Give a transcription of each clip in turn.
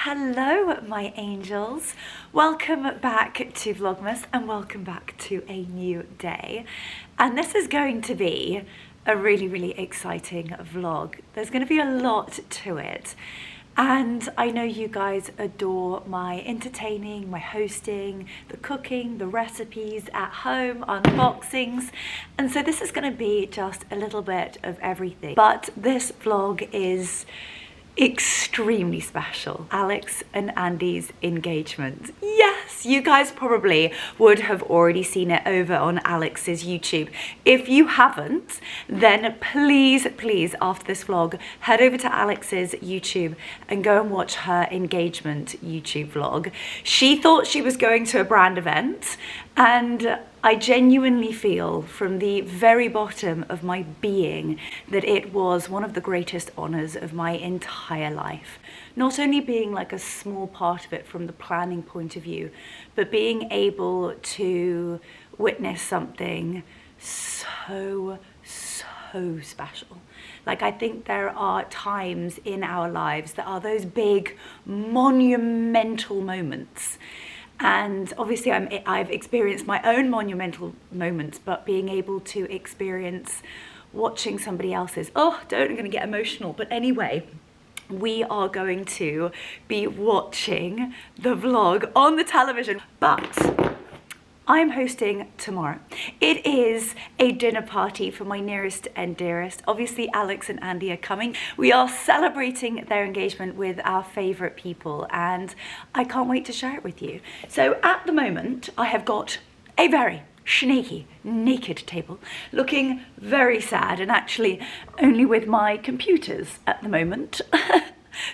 Hello my angels, welcome back to Vlogmas and welcome back to a new day. And this is going to be a really exciting vlog. There's going to be a lot to it, and I know you guys adore my entertaining, my hosting, the cooking, the recipes at home, unboxings, and so this is going to be just a little bit of everything. But this vlog is extremely special. Alex and Andy's engagement. Yes, you guys probably would have already seen it over on Alex's YouTube. If you haven't, then please after this vlog head over to Alex's YouTube and go and watch her engagement YouTube vlog. She thought she was going to a brand event, and I genuinely feel from the very bottom of my being that it was one of the greatest honors of my entire life. Not only being like a small part of it from the planning point of view, but being able to witness something so special. Like, I think there are times in our lives that are those big monumental moments. And obviously I've experienced my own monumental moments, but being able to experience watching somebody else's, I'm going to get emotional, but anyway, we are going to be watching the vlog on the television, but I'm hosting tomorrow. It is a dinner party for my nearest and dearest. Obviously, Alex and Andy are coming. We are celebrating their engagement with our favorite people, and I can't wait to share it with you. So at the moment, I have got a very snaky, naked table, looking very sad, and actually only with my computers at the moment.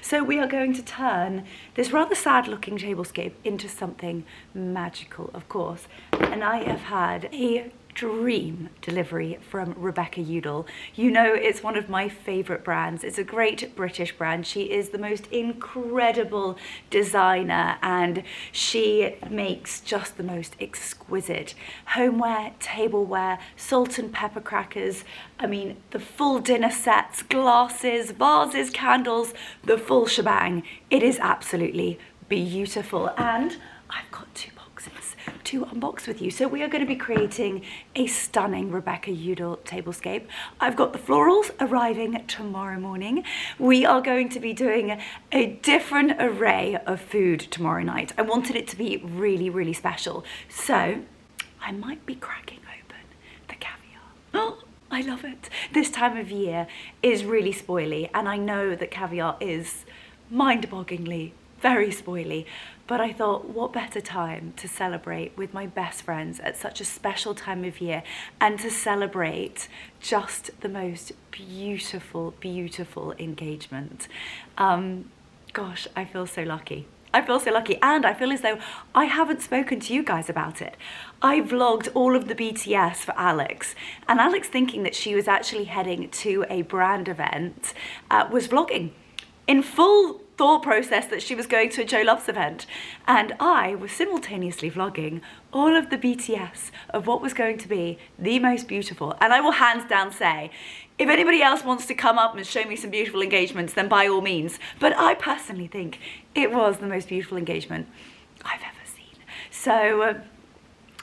So we are going to turn this rather sad looking tablescape into something magical, of course. And I have had a dream delivery from Rebecca Udall. You know, it's one of my favorite brands. It's a great British brand. She is the most incredible designer, and she makes just the most exquisite homeware, tableware, salt and pepper crackers. I mean, the full dinner sets, glasses, vases, candles, the full shebang. It is absolutely beautiful, and I've got two boxes to unbox with you. So we are going to be creating a stunning Rebecca Udall tablescape. I've got the Florals arriving tomorrow morning. We are going to be doing a different array of food tomorrow night. I wanted it to be really special, so I might be cracking open the caviar. Oh, I love it. This time of year is really spoily, and I know that caviar is mind-bogglingly very spoily, but I thought, what better time to celebrate with my best friends at such a special time of year, and to celebrate just the most beautiful engagement. Gosh, I feel so lucky. I feel so lucky, and I feel as though I haven't spoken to you guys about it. I vlogged all of the BTS for Alex, and Alex, thinking that she was actually heading to a brand event, was vlogging in full thought process that she was going to a Joe Loves event, and I was simultaneously vlogging all of the BTS of what was going to be the most beautiful. And I will hands down say, if anybody else wants to come up and show me some beautiful engagements, then by all means, but I personally think it was the most beautiful engagement I've ever seen. So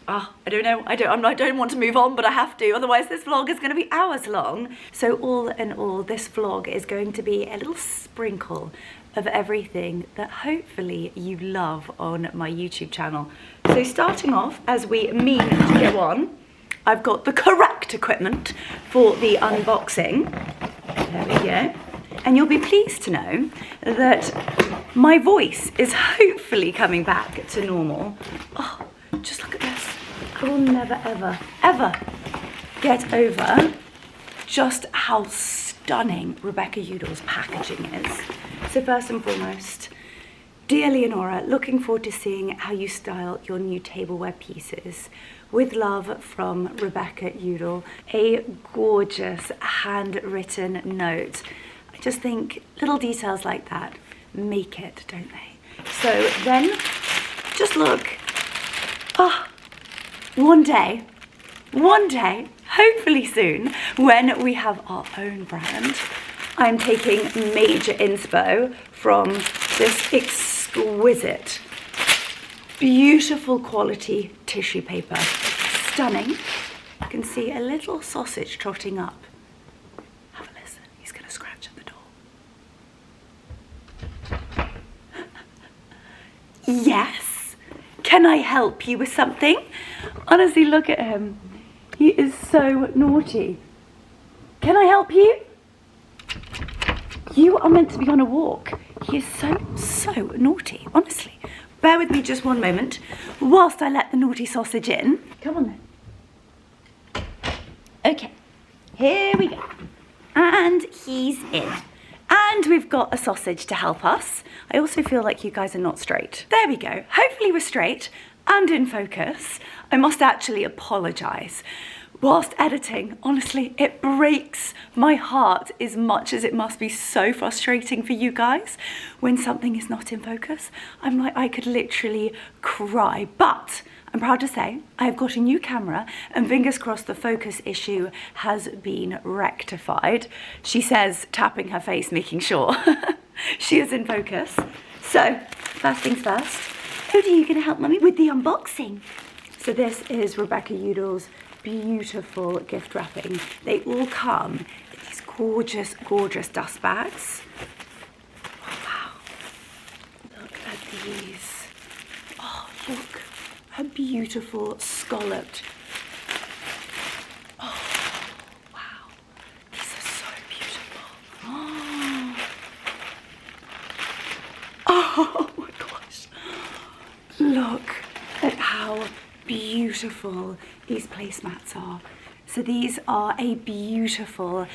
I don't know, I don't want to move on, but I have to, otherwise this vlog is going to be hours long. So all in all, this vlog is going to be a little sprinkle of everything that hopefully you love on my YouTube channel. So starting off, as we mean to go on, I've got the correct equipment for the unboxing. There we go. And you'll be pleased to know that my voice is hopefully coming back to normal. Oh, just look at this. I will never ever get over just how stunning Rebecca Udall's packaging is. So first and foremost, dear Leonora, looking forward to seeing how you style your new tableware pieces. With love, from Rebecca Udall. A gorgeous handwritten note. I just think little details like that make it, don't they? So then, just look. One day, hopefully soon, when we have our own brand, I'm taking major inspo from this exquisite, beautiful quality tissue paper. Stunning. You can see a little sausage trotting up. Have a listen. He's going to scratch at the door. Yes. Can I help you with something? Honestly, look at him. He is so naughty. Can I help you? You are meant to be on a walk. He is so naughty, honestly. Bear with me just one moment whilst I let the naughty sausage in. Come on then. Okay, here we go. And he's in. And we've got a sausage to help us. I also feel like you guys are not straight. There we go. Hopefully we're straight and in focus. I must actually apologise. Whilst editing, honestly, it breaks my heart as much as it must be so frustrating for you guys when something is not in focus. I'm like, I could literally cry. But I'm proud to say I have got a new camera and fingers crossed the focus issue has been rectified. She says, tapping her face, making sure she is in focus. So, first things first, who are you going to help Mummy with the unboxing? So this is Rebecca Udall's beautiful gift wrapping. They all come in these gorgeous, gorgeous dust bags. Oh, wow. Look at these. Oh, look. A beautiful scalloped. Oh, wow. These are so beautiful. Oh my gosh. Look at how beautiful these placemats are. So these are a beautiful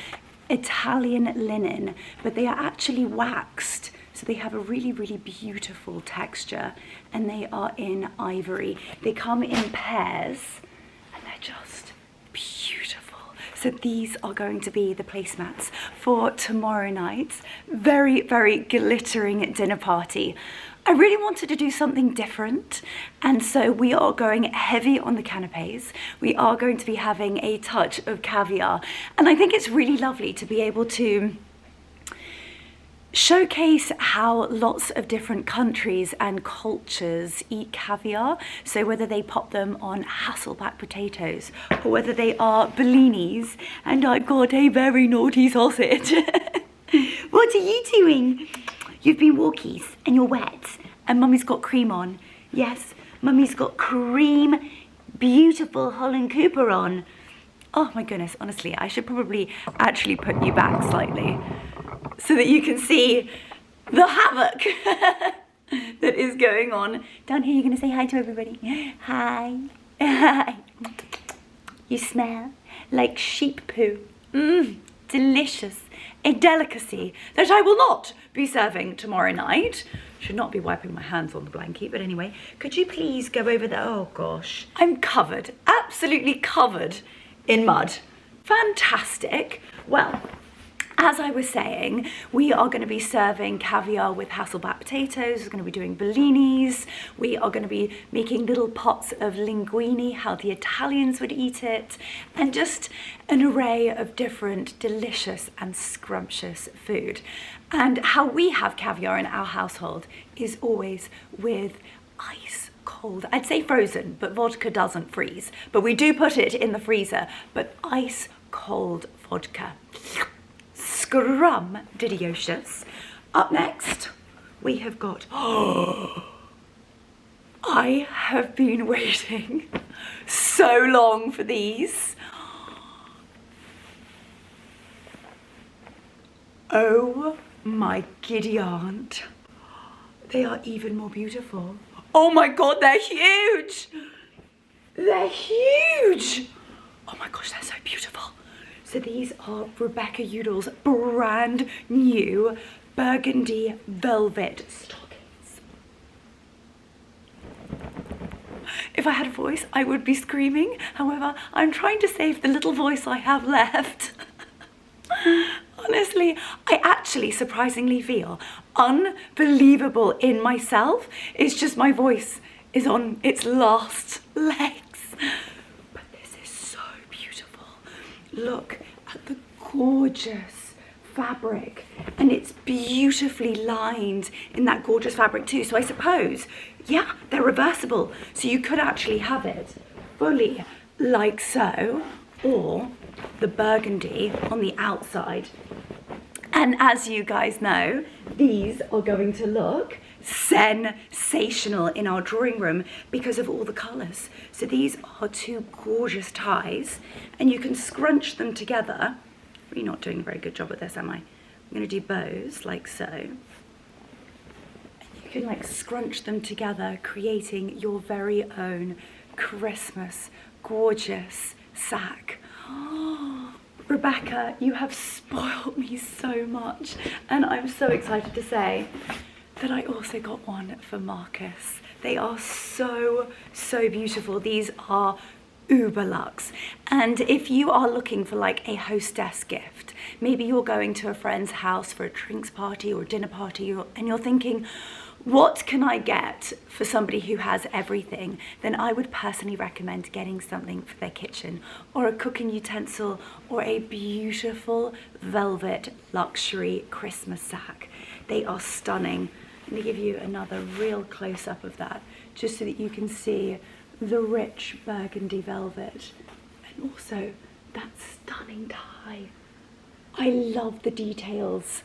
Italian linen, but they are actually waxed. So they have a really, really beautiful texture and they are in ivory. They come in pairs and they're just beautiful. So these are going to be the placemats for tomorrow night's very, very glittering dinner party. I really wanted to do something different, and so we are going heavy on the canapes. We are going to be having a touch of caviar, and I think it's really lovely to be able to showcase how lots of different countries and cultures eat caviar. So whether they pop them on Hasselback potatoes or whether they are bellinis, and I've got a very naughty sausage. What are you doing? You've been walkies and you're wet and Mummy's got cream on. Yes, Mummy's got cream, beautiful Holland Cooper on. Oh my goodness, honestly, I should probably actually put you back slightly so that you can see the havoc that is going on. Down here, you're going to say hi to everybody. Hi. Hi. You smell like sheep poo. Delicious. A delicacy that I will not be serving tomorrow night. Should not be wiping my hands on the blanket, but anyway, could you please go over there? Oh gosh, I'm covered, absolutely covered in mud. Fantastic. Well, as I was saying, we are going to be serving caviar with Hasselback potatoes. We're going to be doing bellinis. We are going to be making little pots of linguine, how the Italians would eat it, and just an array of different delicious and scrumptious food. And how we have caviar in our household is always with ice cold. I'd say frozen, but vodka doesn't freeze. But we do put it in the freezer, but ice cold vodka. Scrum-didiocious. Up next, we have got, I have been waiting so long for these. Oh my giddy aunt. They are even more beautiful. Oh my God, they're huge. They're huge. Oh my gosh, they're so beautiful. So these are Rebecca Udall's brand new burgundy velvet stockings. If I had a voice, I would be screaming. However, I'm trying to save the little voice I have left. Honestly, I actually surprisingly feel unbelievable in myself. It's just my voice is on its last legs. But this is so beautiful. Look at the gorgeous fabric, and it's beautifully lined in that gorgeous fabric too. So I suppose, yeah, they're reversible. So you could actually have it fully like so, or the burgundy on the outside. And as you guys know, these are going to look sensational in our drawing room because of all the colours. So these are two gorgeous ties, and you can scrunch them together. Really not doing a very good job at this, am I? I'm going to do bows like so. And you can like scrunch them together, creating your very own Christmas gorgeous sack. Oh, Rebecca, you have spoiled me so much, and I'm so excited to say that I also got one for Marcus. They are so beautiful. These are uber luxe, and if you are looking for like a hostess gift, maybe you're going to a friend's house for a drinks party or a dinner party, and you're thinking, what can I get for somebody who has everything? Then I would personally recommend getting something for their kitchen, or a cooking utensil, or a beautiful velvet luxury Christmas sack. They are stunning. I'm going to give you another real close-up of that, just so that you can see the rich burgundy velvet, and also that stunning tie. I love the details.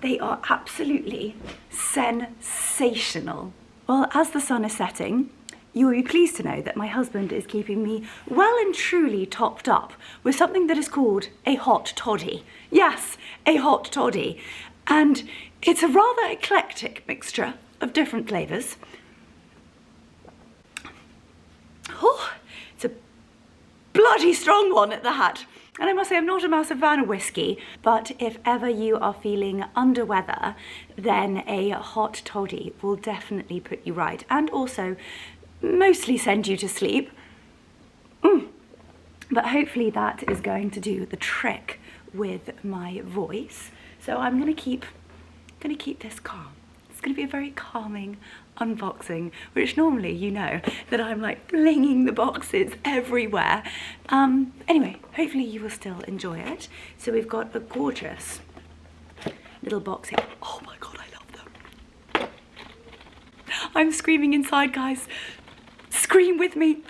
They are absolutely sensational. Well, as the sun is setting, you will be pleased to know that my husband is keeping me well and truly topped up with something that is called a hot toddy. Yes, a hot toddy. And it's a rather eclectic mixture of different flavours. Oh, it's a bloody strong one at that. And I must say, I'm not a massive fan of whiskey, but if ever you are feeling under weather, then a hot toddy will definitely put you right, and also mostly send you to sleep. But hopefully that is going to do the trick with my voice. So I'm gonna keep this calm. It's gonna be a very calming unboxing, which normally you know that I'm like flinging the boxes everywhere. Anyway, hopefully you will still enjoy it. So we've got a gorgeous little box here. Oh my god, I love them. I'm screaming inside, guys. Scream with me.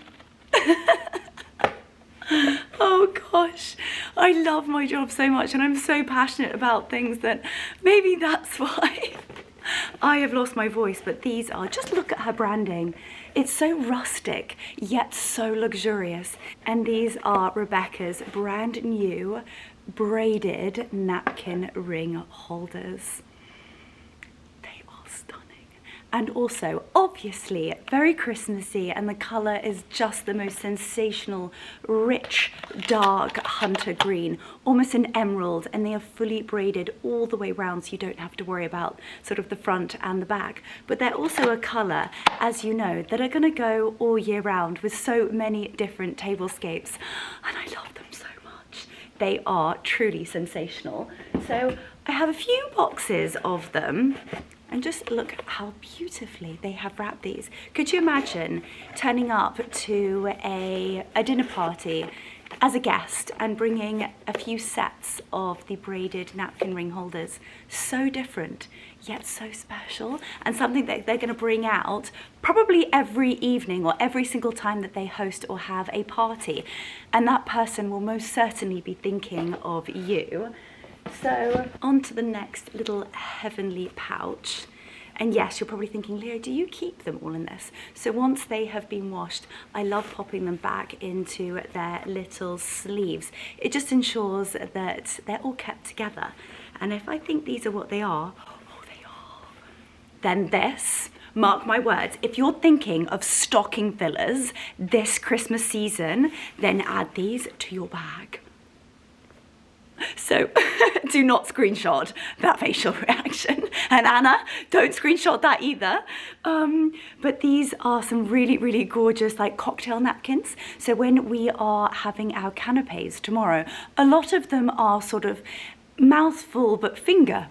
Oh gosh, I love my job so much, and I'm so passionate about things that maybe that's why I have lost my voice. But these are, just look at her branding. It's so rustic, yet so luxurious. And these are Rebecca's brand new braided napkin ring holders. They are stunning. And also, obviously, very Christmassy, and the colour is just the most sensational, rich, dark hunter green, almost an emerald, and they are fully braided all the way around, so you don't have to worry about sort of the front and the back. But they're also a colour, as you know, that are going to go all year round with so many different tablescapes, and I love them so much. They are truly sensational. So I have a few boxes of them. And just look how beautifully they have wrapped these. Could you imagine turning up to a dinner party as a guest and bringing a few sets of the braided napkin ring holders? So different, yet so special, and something that they're going to bring out probably every evening or every single time that they host or have a party. And that person will most certainly be thinking of you. So on to the next little heavenly pouch. And yes, you're probably thinking, Leo, do you keep them all in this? So once they have been washed, I love popping them back into their little sleeves. It just ensures that they're all kept together. And if I think these are what they are, oh, they are, then this, mark my words, if you're thinking of stocking fillers this Christmas season, then add these to your bag. So do not screenshot that facial reaction, and Anna, don't screenshot that either. But these are some really gorgeous like cocktail napkins. So when we are having our canapes tomorrow, a lot of them are sort of mouthful but finger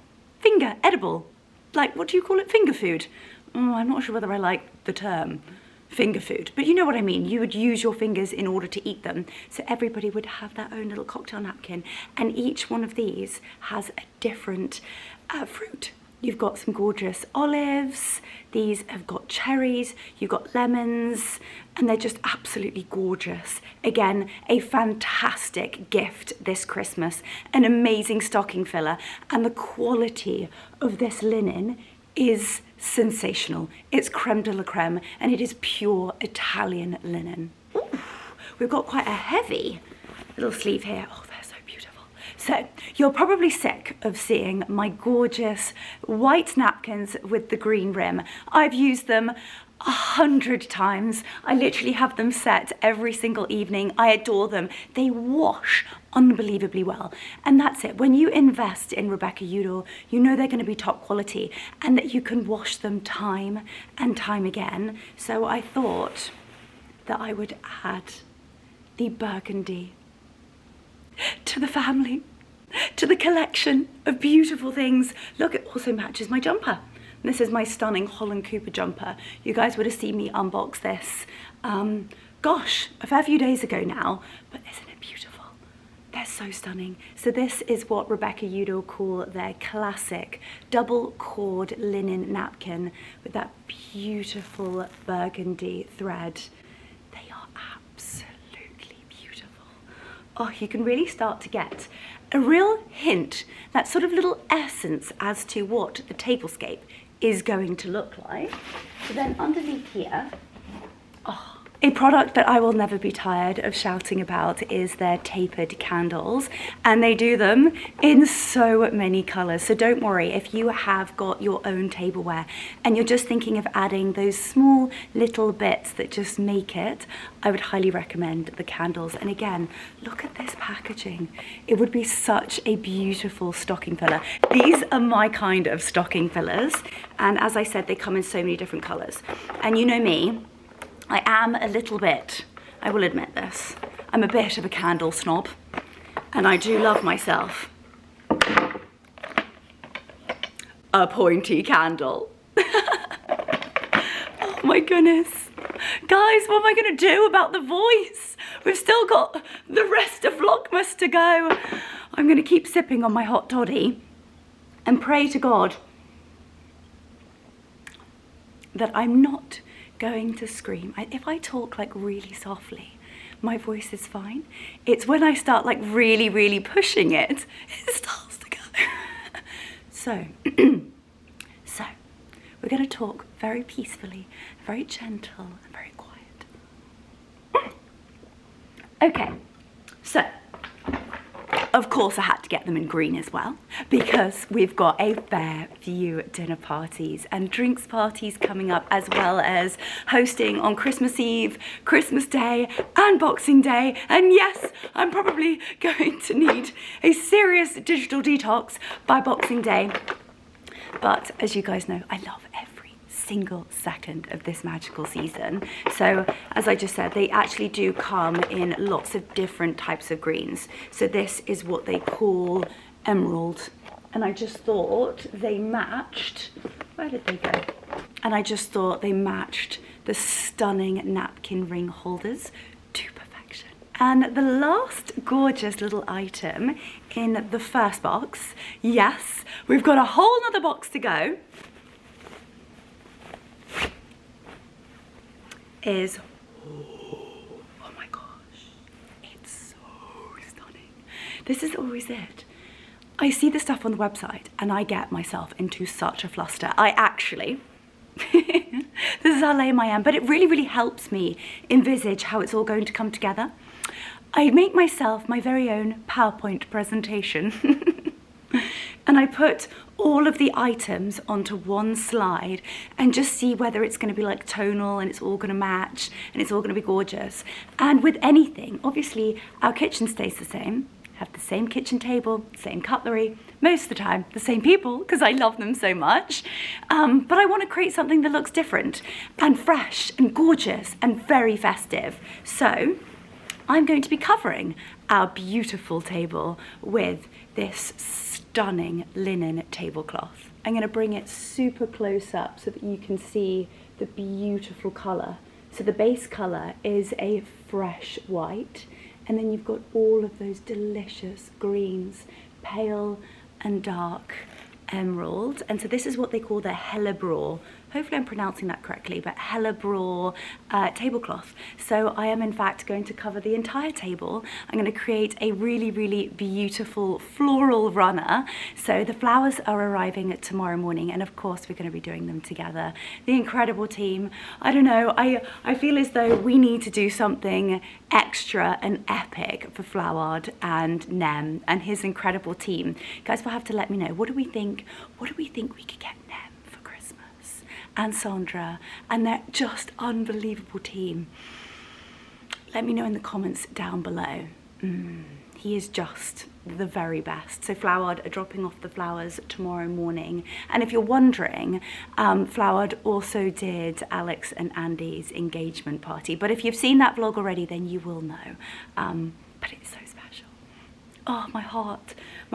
edible. Like, what do you call it? Finger food. Oh, I'm not sure whether I like the term. finger food, but you know what I mean. You would use your fingers in order to eat them. So everybody would have their own little cocktail napkin, and each one of these has a different fruit. You've got some gorgeous olives, these have got cherries, you've got lemons, and they're just absolutely gorgeous. Again, a fantastic gift this Christmas, an amazing stocking filler, and the quality of this linen is sensational. It's creme de la creme, and it is pure Italian linen. Ooh, we've got quite a heavy little sleeve here. Oh, they're so beautiful. So you're probably sick of seeing my gorgeous white napkins with the green rim. I've used them 100 times. I literally have them set every single evening. I adore them. They wash unbelievably well. And that's it. When you invest in Rebecca Udall, you know they're going to be top quality and that you can wash them time and time again. So I thought that I would add the burgundy to the family, to the collection of beautiful things. Look, it also matches my jumper. This is my stunning Holland Cooper jumper. You guys would have seen me unbox this, gosh, a fair few days ago now, but isn't it beautiful? They're so stunning. So this is what Rebecca Udall call their classic double cord linen napkin with that beautiful burgundy thread. They are absolutely beautiful. Oh, you can really start to get a real hint, that sort of little essence as to what the tablescape is going to look like. So then underneath here, oh, a product that I will never be tired of shouting about is their tapered candles, and they do them in so many colors. So don't worry if you have got your own tableware and you're just thinking of adding those small little bits that just make it, I would highly recommend the candles. And again, look at this packaging. It would be such a beautiful stocking filler. These are my kind of stocking fillers, and as I said, they come in so many different colors. And you know me, I am a little bit, I will admit this, I'm a bit of a candle snob, and I do love myself a pointy candle. Oh my goodness. Guys, what am I gonna do about the voice? We've still got the rest of Vlogmas to go. I'm gonna keep sipping on my hot toddy and pray to God that I'm not going to scream. If I talk like really softly, my voice is fine. It's when I start like really, really pushing it, it starts to go. So we're going to talk very peacefully, very gentle, and very quiet. Okay, so of course I had to get them in green as well, because we've got a fair few dinner parties and drinks parties coming up, as well as hosting on Christmas Eve, Christmas Day and Boxing Day. And yes, I'm probably going to need a serious digital detox by Boxing Day. But as you guys know, I love every single second of this magical season. So as I just said, they actually do come in lots of different types of greens. So this is what they call emerald, and I just thought they matched, where did they go? And I just thought they matched the stunning napkin ring holders to perfection. And the last gorgeous little item in the first box, yes, we've got a whole nother box to go, is, oh my gosh, it's so stunning. This is always it. I see the stuff on the website and I get myself into such a fluster. I actually, this is how lame I am, but it really, really helps me envisage how it's all going to come together. I make myself my very own PowerPoint presentation and I put all of the items onto one slide and just see whether it's going to be like tonal and it's all going to match and it's all going to be gorgeous. And with anything, obviously our kitchen stays the same, have the same kitchen table, same cutlery, most of the time the same people because I love them so much, but I want to create something that looks different and fresh and gorgeous and very festive. So I'm going to be covering our beautiful table with this stunning linen tablecloth. I'm going to bring it super close up so that you can see the beautiful colour So the base colour is a fresh white, and then you've got all of those delicious greens, pale and dark emerald. And so this is what they call the Hellebore, hopefully I'm pronouncing that correctly, but Hellebore tablecloth. So I am in fact going to cover the entire table. I'm going to create a really, really beautiful floral runner. So the flowers are arriving tomorrow morning, and of course we're going to be doing them together. The incredible team. I don't know, I feel as though we need to do something extra and epic for Floward and Nem and his incredible team. Guys will have to let me know, what do we think we could get Nem for Christmas? And Sandra and their just unbelievable team. Let me know in the comments down below. He is just the very best. So Floward are dropping off the flowers tomorrow morning. And if you're wondering, Floward also did Alex and Andy's engagement party. But if you've seen that vlog already, then you will know. But it's so special. Oh, my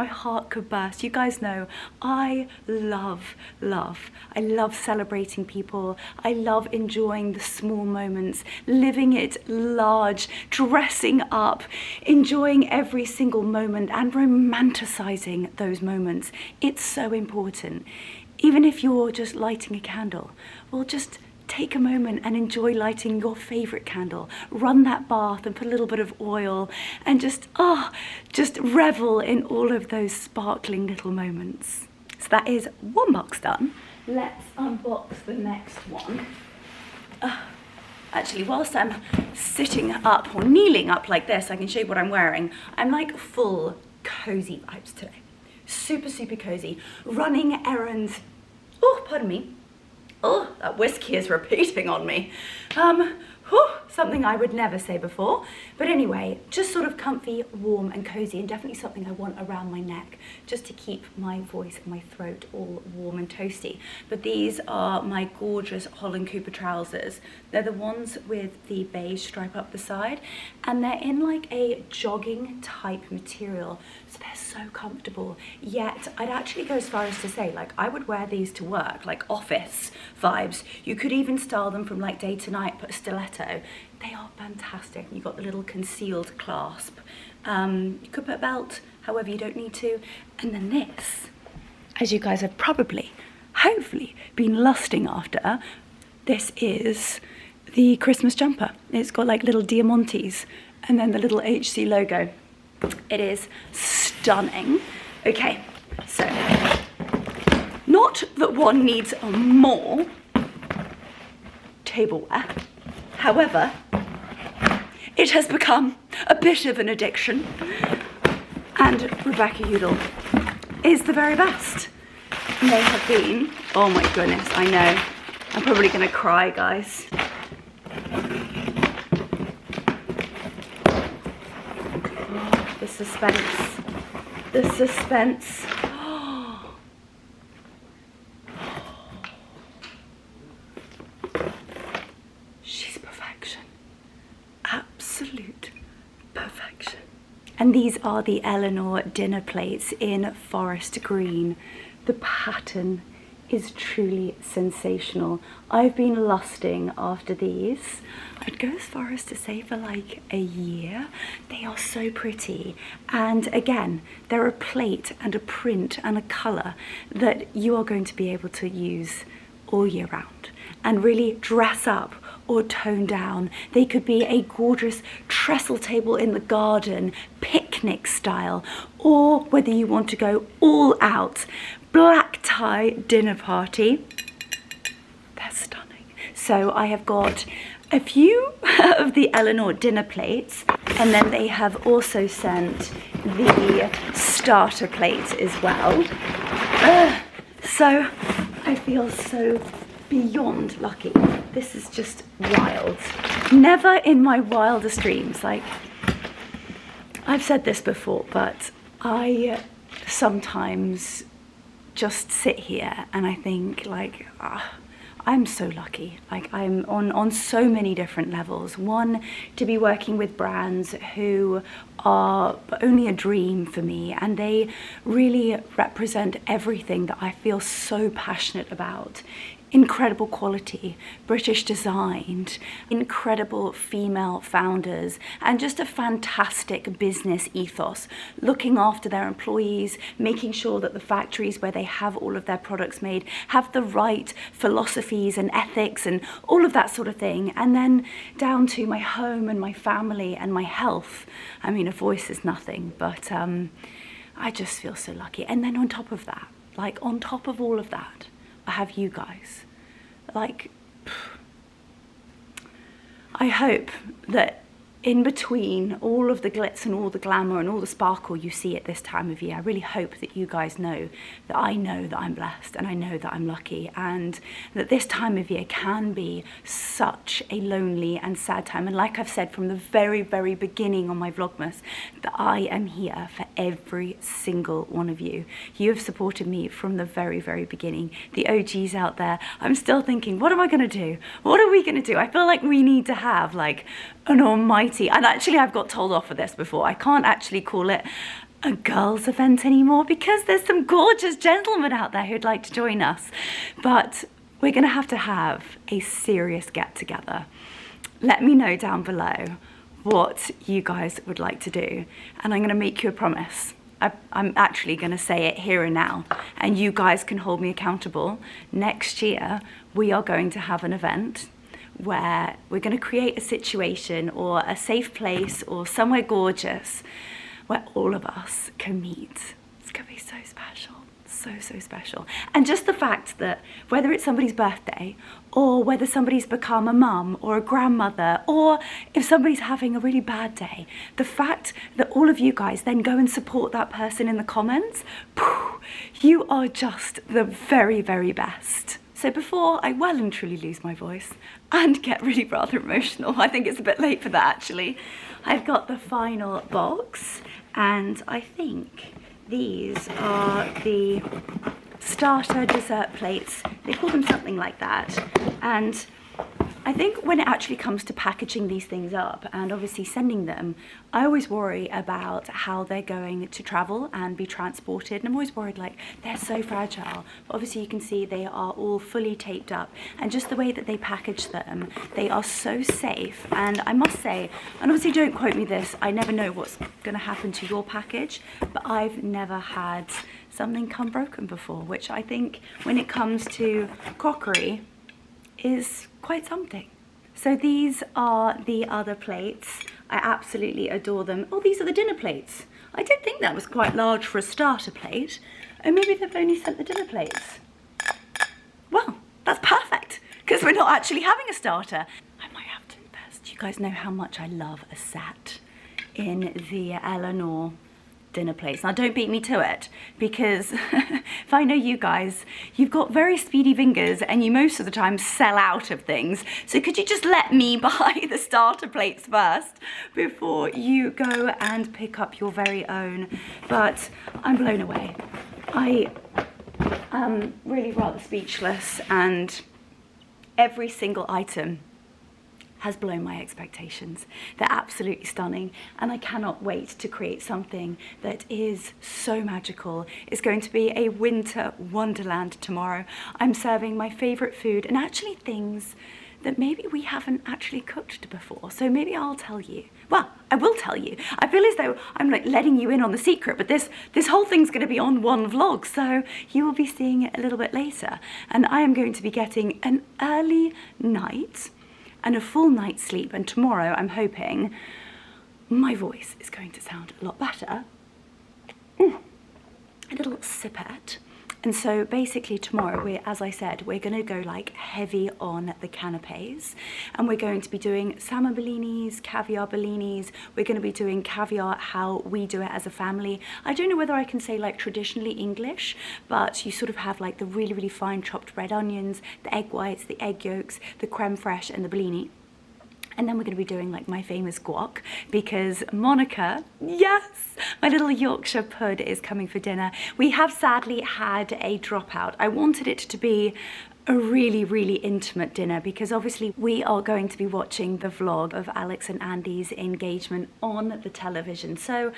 heart could burst. You guys know I love. I love celebrating people. I love enjoying the small moments, living it large, dressing up, enjoying every single moment and romanticizing those moments. It's so important. Even if you're just lighting a candle, well, just take a moment and enjoy lighting your favorite candle. Run that bath and put a little bit of oil and just revel in all of those sparkling little moments. So that is one box done. Let's unbox the next one. Actually, whilst I'm sitting up or kneeling up like this, I can show you what I'm wearing. I'm like full cozy vibes today. Super, super cozy. Running errands. Oh, pardon me. Oh, that whiskey is repeating on me. Something I would never say before. But anyway, just sort of comfy, warm and cozy, and definitely something I want around my neck just to keep my voice and my throat all warm and toasty. But these are my gorgeous Holland Cooper trousers. They're the ones with the beige stripe up the side, and they're in like a jogging type material. So they're so comfortable, yet I'd actually go as far as to say, like, I would wear these to work, like office vibes. You could even style them from like day to night, put a stiletto. They are fantastic. You've got the little concealed clasp. You could put a belt, however you don't need to. And then this, as you guys have probably, hopefully, been lusting after, this is the Christmas jumper. It's got like little diamantes and then the little HC logo. It is stunning. Okay, so not that one needs more tableware. However, it has become a bit of an addiction, and Rebecca Udall is the very best. And they have been, oh my goodness, I know, I'm probably gonna cry, guys. Oh, the suspense, the suspense. Absolute perfection. And these are the Eleanor dinner plates in forest green. The pattern is truly sensational. I've been lusting after these. I'd go as far as to say for like a year. They are so pretty. And again, they're a plate and a print and a colour that you are going to be able to use all year round and really dress up or tone down. They could be a gorgeous trestle table in the garden, picnic style, or whether you want to go all out, black tie dinner party. They're stunning. So I have got a few of the Eleanor dinner plates, and then they have also sent the starter plate as well. So I feel so beyond lucky. This is just wild. Never in my wildest dreams, like, I've said this before, but I sometimes just sit here and I think like, I'm so lucky. Like, I'm on so many different levels. One, to be working with brands who are only a dream for me, and they really represent everything that I feel so passionate about incredible quality, British designed, incredible female founders, and just a fantastic business ethos, looking after their employees, making sure that the factories where they have all of their products made have the right philosophies and ethics and all of that sort of thing. And then down to my home and my family and my health. I mean, a voice is nothing, but I just feel so lucky. And then on top of that, like on top of all of that, I have you guys. Like, I hope that in between all of the glitz and all the glamour and all the sparkle you see at this time of year, I really hope that you guys know that I'm blessed, and I know that I'm lucky, and that this time of year can be such a lonely and sad time. And like I've said from the very, very beginning on my Vlogmas, that I am here for every single one of you. You have supported me from the very, very beginning. The OGs out there, I'm still thinking, what am I gonna do? What are we gonna do? I feel like we need to have like an almighty, and actually I've got told off for this before, I can't actually call it a girls event anymore because there's some gorgeous gentlemen out there who'd like to join us, but we're gonna have to have a serious get together. Let me know down below what you guys would like to do, and I'm gonna make you a promise. I'm actually gonna say it here and now, and you guys can hold me accountable. Next year we are going to have an event where we're going to create a situation or a safe place or somewhere gorgeous where all of us can meet. It's going to be so special, so special. And just the fact that whether it's somebody's birthday or whether somebody's become a mum or a grandmother, or if somebody's having a really bad day, the fact that all of you guys then go and support that person in the comments, you are just the very, very best. So before I well and truly lose my voice and get really rather emotional, I think it's a bit late for that actually, I've got the final box, and I think these are the starter dessert plates. They call them something like that. And I think when it actually comes to packaging these things up and obviously sending them, I always worry about how they're going to travel and be transported. And I'm always worried, like, they're so fragile. But obviously you can see they are all fully taped up, and just the way that they package them, they are so safe. And I must say, and obviously don't quote me this, I never know what's gonna happen to your package, but I've never had something come broken before, which I think when it comes to crockery is quite something. So these are the other plates. I absolutely adore them. Oh, these are the dinner plates. I did think that was quite large for a starter plate. Oh, maybe they've only sent the dinner plates. Well, that's perfect, because we're not actually having a starter. I might have to invest. You guys know how much I love a set in the Leonora dinner plates. Now don't beat me to it, because if I know you guys, you've got very speedy fingers and you most of the time sell out of things. So could you just let me buy the starter plates first before you go and pick up your very own? But I'm blown away. I am really rather speechless, and every single item has blown my expectations. They're absolutely stunning, and I cannot wait to create something that is so magical. It's going to be a winter wonderland tomorrow. I'm serving my favorite food, and actually things that maybe we haven't actually cooked before. So maybe I'll tell you. Well, I will tell you. I feel as though I'm like letting you in on the secret, but this whole thing's gonna be on one vlog, so you will be seeing it a little bit later. And I am going to be getting an early night and a full night's sleep, and tomorrow I'm hoping my voice is going to sound a lot better. A little sippet. And so basically tomorrow, as I said, we're gonna go like heavy on the canapes, and we're going to be doing salmon bellinis, caviar bellinis. We're gonna be doing caviar how we do it as a family. I don't know whether I can say like traditionally English, but you sort of have like the really, really fine chopped red onions, the egg whites, the egg yolks, the creme fraiche, and the bellini. And then we're going to be doing like my famous guac, because Monica, yes, my little Yorkshire pud is coming for dinner. We have sadly had a dropout. I wanted it to be a really, really intimate dinner, because obviously we are going to be watching the vlog of Alex and Andy's engagement on the television. So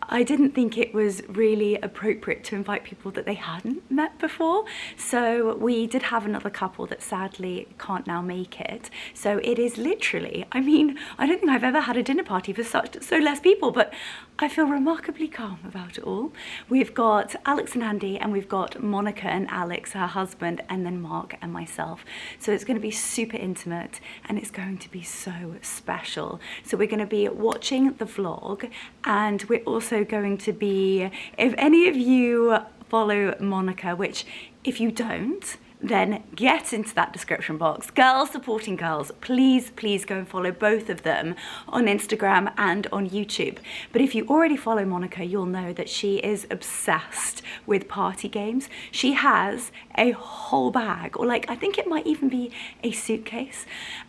I didn't think it was really appropriate to invite people that they hadn't met before. So we did have another couple that sadly can't now make it. So it is literally, I mean, I don't think I've ever had a dinner party for so less people, but I feel remarkably calm about it all. We've got Alex and Andy, and we've got Monica and Alex, her husband, and then Mark and myself. So it's going to be super intimate, and it's going to be so special. So we're going to be watching the vlog, and we're also going to be, if any of you follow Monica, which if you don't, then get into that description box. Girls supporting girls, please go and follow both of them on Instagram and on YouTube. But if you already follow Monica, you'll know that she is obsessed with party games. She has a whole bag, or like, I think it might even be a suitcase.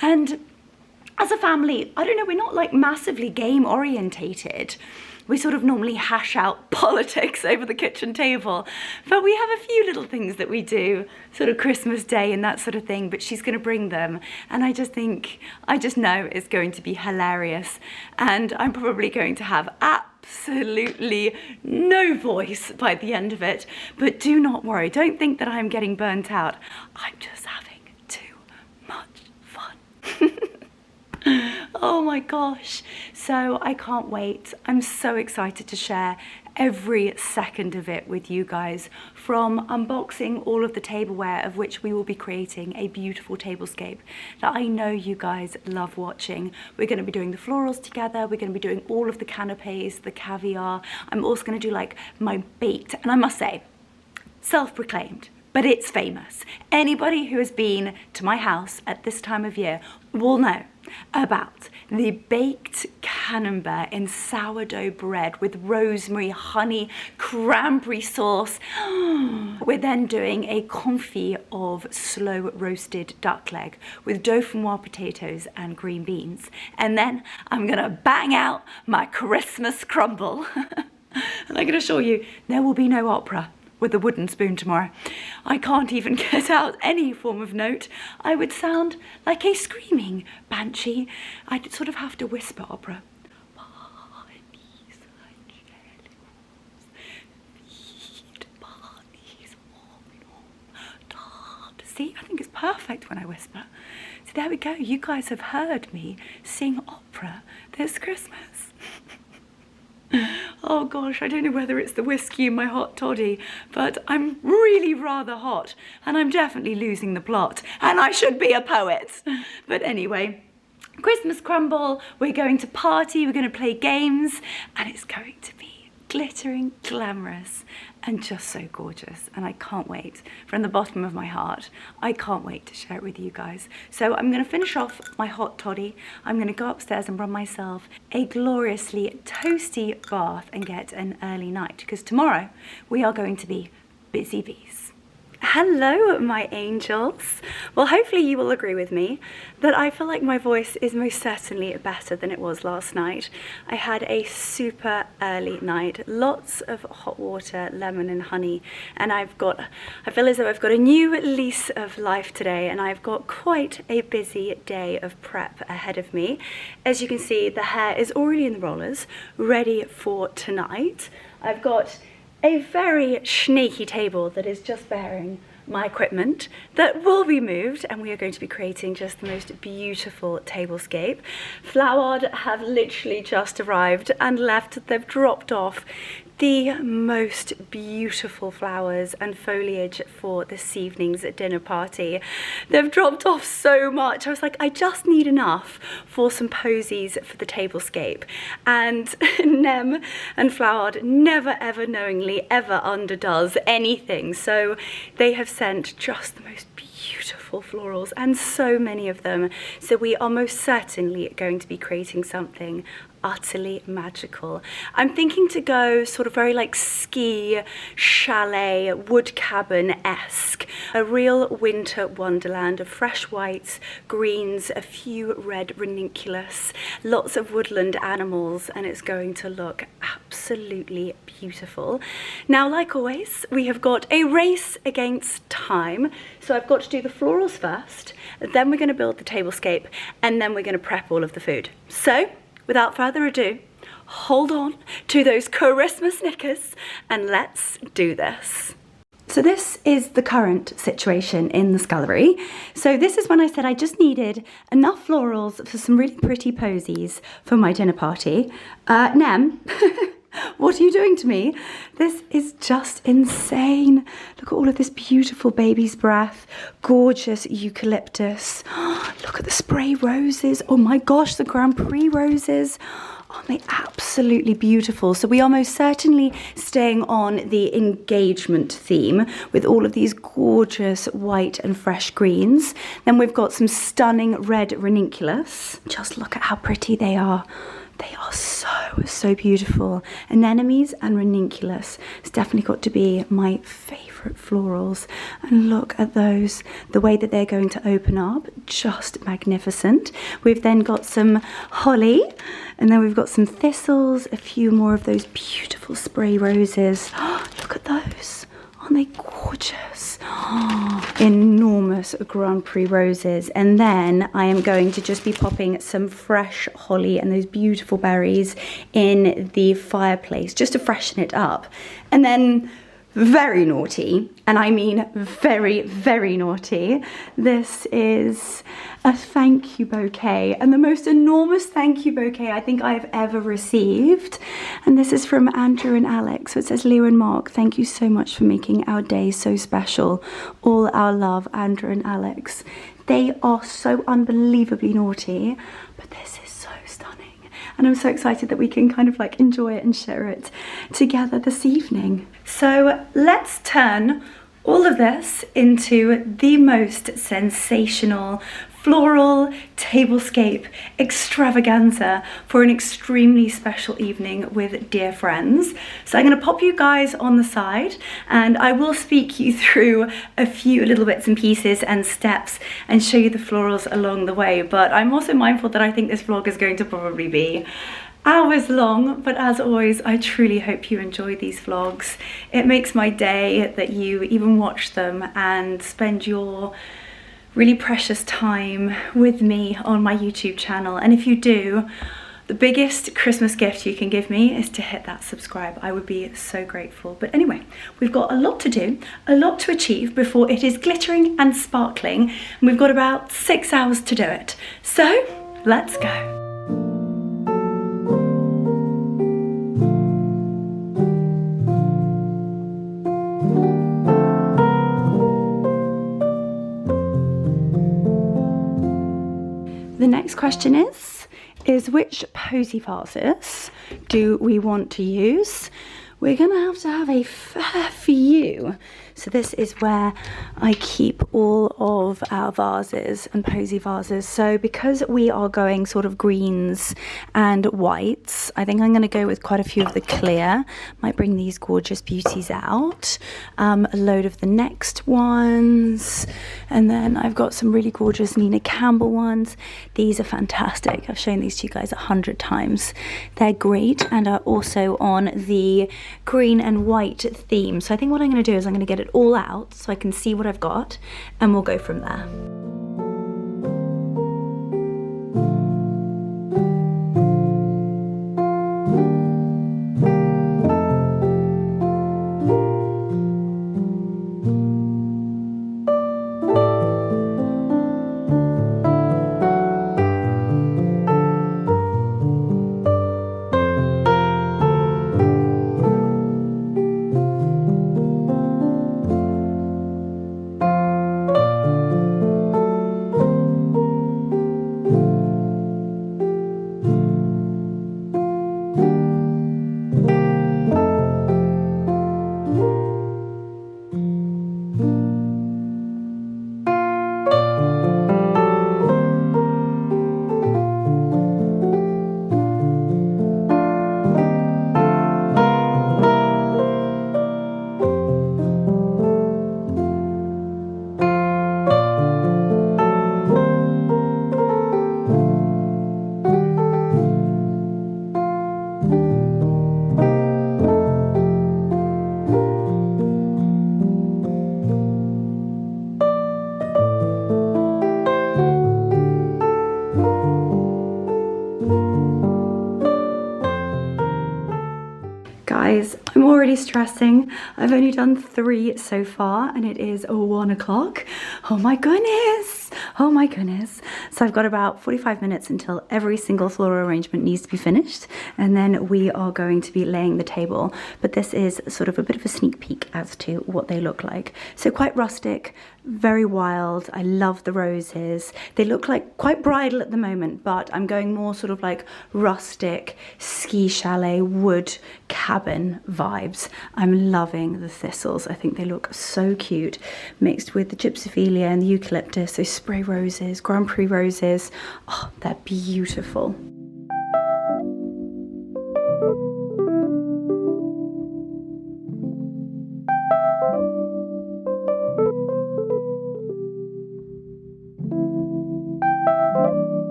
And as a family, I don't know, we're not like massively game orientated. We sort of normally hash out politics over the kitchen table, but we have a few little things that we do, sort of Christmas Day and that sort of thing, but she's going to bring them, and I just know it's going to be hilarious, and I'm probably going to have absolutely no voice by the end of it, but do not worry, don't think that I'm getting burnt out. I'm just having too much fun. Oh my gosh, so I can't wait. I'm so excited to share every second of it with you guys, from unboxing all of the tableware, of which we will be creating a beautiful tablescape that I know you guys love watching. We're going to be doing the florals together, we're going to be doing all of the canapes, the caviar. I'm also going to do like my baked, and I must say, self-proclaimed, but it's famous. Anybody who has been to my house at this time of year will know about the baked camembert in sourdough bread with rosemary, honey, cranberry sauce. We're then doing a confit of slow roasted duck leg with dauphinoise potatoes and green beans. And then I'm gonna bang out my Christmas crumble. And I can assure you, there will be no opera with a wooden spoon tomorrow. I can't even get out any form of note. I would sound like a screaming banshee. I'd sort of have to whisper opera. See, I think it's perfect when I whisper. So there we go, you guys have heard me sing opera this Christmas. Oh gosh, I don't know whether it's the whiskey in my hot toddy, but I'm really rather hot, and I'm definitely losing the plot, and I should be a poet. But anyway, Christmas crumble, we're going to party, we're going to play games, and it's going to be glittering, glamorous, and just so gorgeous, and I can't wait. From the bottom of my heart, I can't wait to share it with you guys. So I'm going to finish off my hot toddy. I'm going to go upstairs and run myself a gloriously toasty bath and get an early night, because tomorrow we are going to be busy bees. Hello, my angels. Well, hopefully you will agree with me that I feel like my voice is most certainly better than it was last night. I had a super early night, lots of hot water, lemon and honey, and I feel as though I've got a new lease of life today, and I've got quite a busy day of prep ahead of me. As you can see, the hair is already in the rollers, ready for tonight. I've got a very snaky table that is just bearing my equipment that will be moved, and we are going to be creating just the most beautiful tablescape. Floral have literally just arrived and left. They've dropped off the most beautiful flowers and foliage for this evening's dinner party. They've dropped off so much. I was like, I just need enough for some posies for the tablescape. And Nem and Flower never ever knowingly ever underdoes anything. So they have sent just the most beautiful beautiful florals, and so many of them. So we are most certainly going to be creating something utterly magical. I'm thinking to go sort of very like ski, chalet, wood cabin-esque. A real winter wonderland of fresh whites, greens, a few red ranunculus, lots of woodland animals, and it's going to look absolutely beautiful. Now, like always, we have got a race against time. So I've got to do the florals first, then we're going to build the tablescape, and then we're going to prep all of the food. So, without further ado, hold on to those Christmas knickers and let's do this. So this is the current situation in the scullery. So this is when I said I just needed enough florals for some really pretty posies for my dinner party. Nem, what are you doing to me? This is just insane. Look at all of this beautiful baby's breath, gorgeous eucalyptus. Look at the spray roses. Oh my gosh, the Grand Prix roses. Aren't they absolutely beautiful? So we are most certainly staying on the engagement theme with all of these gorgeous white and fresh greens. Then we've got some stunning red ranunculus. Just look at how pretty they are. They are so beautiful. Anemones and ranunculus. It's definitely got to be my favourite florals. And look at those. The way that they're going to open up, just magnificent. We've then got some holly, and then we've got some thistles, a few more of those beautiful spray roses. Look at those. Aren't they gorgeous? Enormous Grand Prix roses. And then I am going to just be popping some fresh holly and those beautiful berries in the fireplace just to freshen it up. And then very naughty, and I mean very naughty, this is a thank you bouquet, and the most enormous thank you bouquet I think I have ever received. And this is from Andrew and Alex. So it says, Leo and Mark, thank you so much for making our day so special. All our love, Andrew and Alex. They are so unbelievably naughty, but this is so stunning. And I'm so excited that we can kind of like enjoy it and share it together this evening. So let's turn all of this into the most sensational floral tablescape extravaganza for an extremely special evening with dear friends. So I'm going to pop you guys on the side and I will speak you through a few little bits and pieces and steps and show you the florals along the way. But I'm also mindful that I think this vlog is going to probably be hours long, but as always, I truly hope you enjoy these vlogs. It makes my day that you even watch them and spend your really precious time with me on my YouTube channel. And if you do, the biggest Christmas gift you can give me is to hit that subscribe. I would be so grateful. But anyway, we've got a lot to do, a lot to achieve before it is glittering and sparkling. And we've got about 6 hours to do it. So let's go. The next question is which posy vases do we want to use? We're going to have a fair few. So this is where I keep all of our vases and posy vases. So because we are going sort of greens and whites, I think I'm going to go with quite a few of the clear. Might bring these gorgeous beauties out. A load of the next ones. And then I've got some really gorgeous Nina Campbell ones. These are fantastic. I've shown these to you guys 100 times. They're great and are also on the green and white theme. So I think what I'm going to do is I'm going to get it all out so I can see what I've got and we'll go from there. guys, I'm already stressing. I've only done 3 so far and it is 1 o'clock. Oh my goodness. Oh my goodness. So I've got about 45 minutes until every single floral arrangement needs to be finished, and then we are going to be laying the table. But this is sort of a bit of a sneak peek as to what they look like. So quite rustic, very wild. I love the roses. They look like quite bridal at the moment, but I'm going more sort of like rustic, ski chalet, wood cabin vibes. I'm loving the thistles. I think they look so cute, mixed with the gypsophilia and the eucalyptus, those spray roses, Grand Prix roses. Oh, they're beautiful.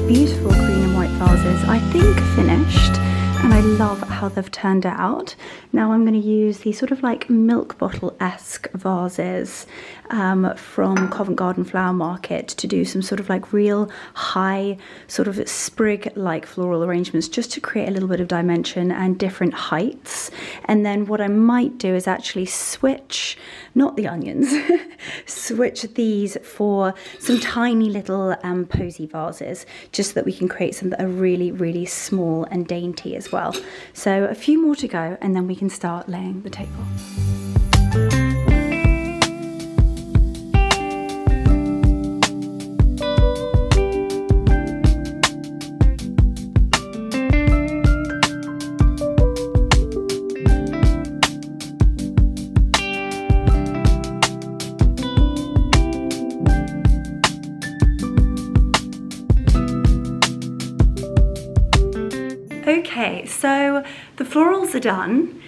Beautiful green and white vases, I think finished, and I love how they've turned out. Now I'm going to use these sort of like milk bottle-esque vases from Covent Garden Flower Market to do some sort of like real high sort of sprig-like floral arrangements, just to create a little bit of dimension and different heights. And then what I might do is actually switch, not the onions, switch these for some tiny little posy vases, just so that we can create some that are really, really small and dainty as well. So a few more to go, and then we can start laying the table. Okay, so the florals are done.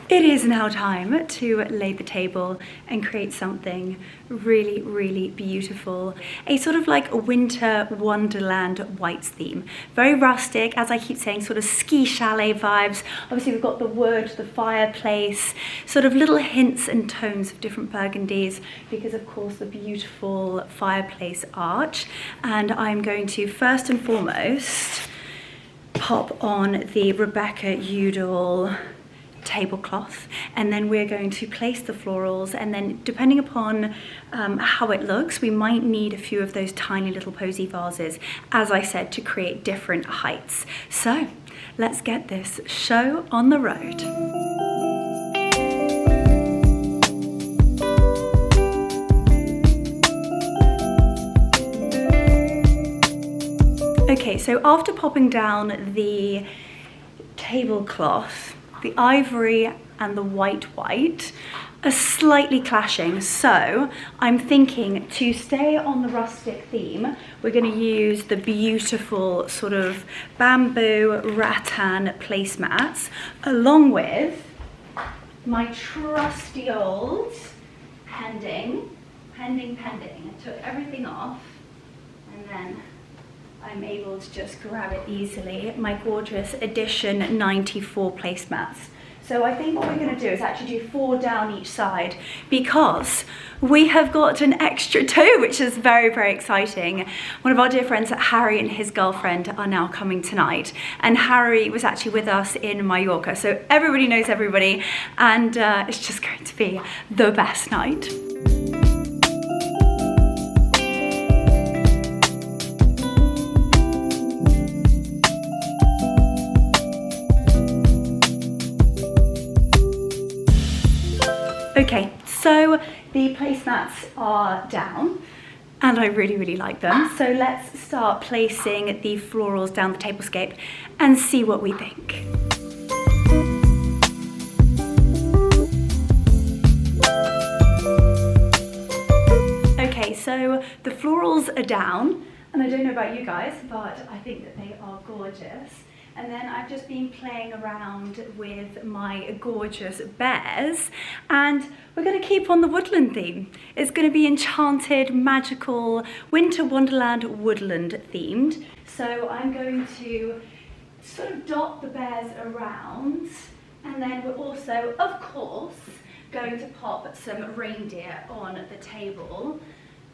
It is now time to lay the table and create something really, really beautiful. A sort of like a winter wonderland whites theme. Very rustic, as I keep saying, sort of ski chalet vibes. Obviously we've got the wood, the fireplace, sort of little hints and tones of different burgundies, because of course the beautiful fireplace arch. And I'm going to first and foremost pop on the Rebecca Udall tablecloth, and then we're going to place the florals, and then depending upon how it looks, we might need a few of those tiny little posy vases, as I said, to create different heights. So let's get this show on the road. Okay, so after popping down the tablecloth, the ivory and the white are slightly clashing, so I'm thinking to stay on the rustic theme, we're going to use the beautiful sort of bamboo rattan placemats, along with my trusty old pending. I took everything off, and then I'm able to just grab it easily. My gorgeous Edition 94 placemats. So I think what we're going to do is actually do 4 down each side, because we have got an extra 2, which is very, very exciting. One of our dear friends, Harry, and his girlfriend are now coming tonight. And Harry was actually with us in Mallorca. So everybody knows everybody, and it's just going to be the best night. Okay, So the placemats are down and I really, really like them. So let's start placing the florals down the tablescape and see what we think. Okay, so the florals are down, and I don't know about you guys, but I think that they are gorgeous. And then I've just been playing around with my gorgeous bears, and we're going to keep on the woodland theme. It's going to be enchanted, magical, winter wonderland, woodland themed. So I'm going to sort of dot the bears around, and then we're also, of course, going to pop some reindeer on the table.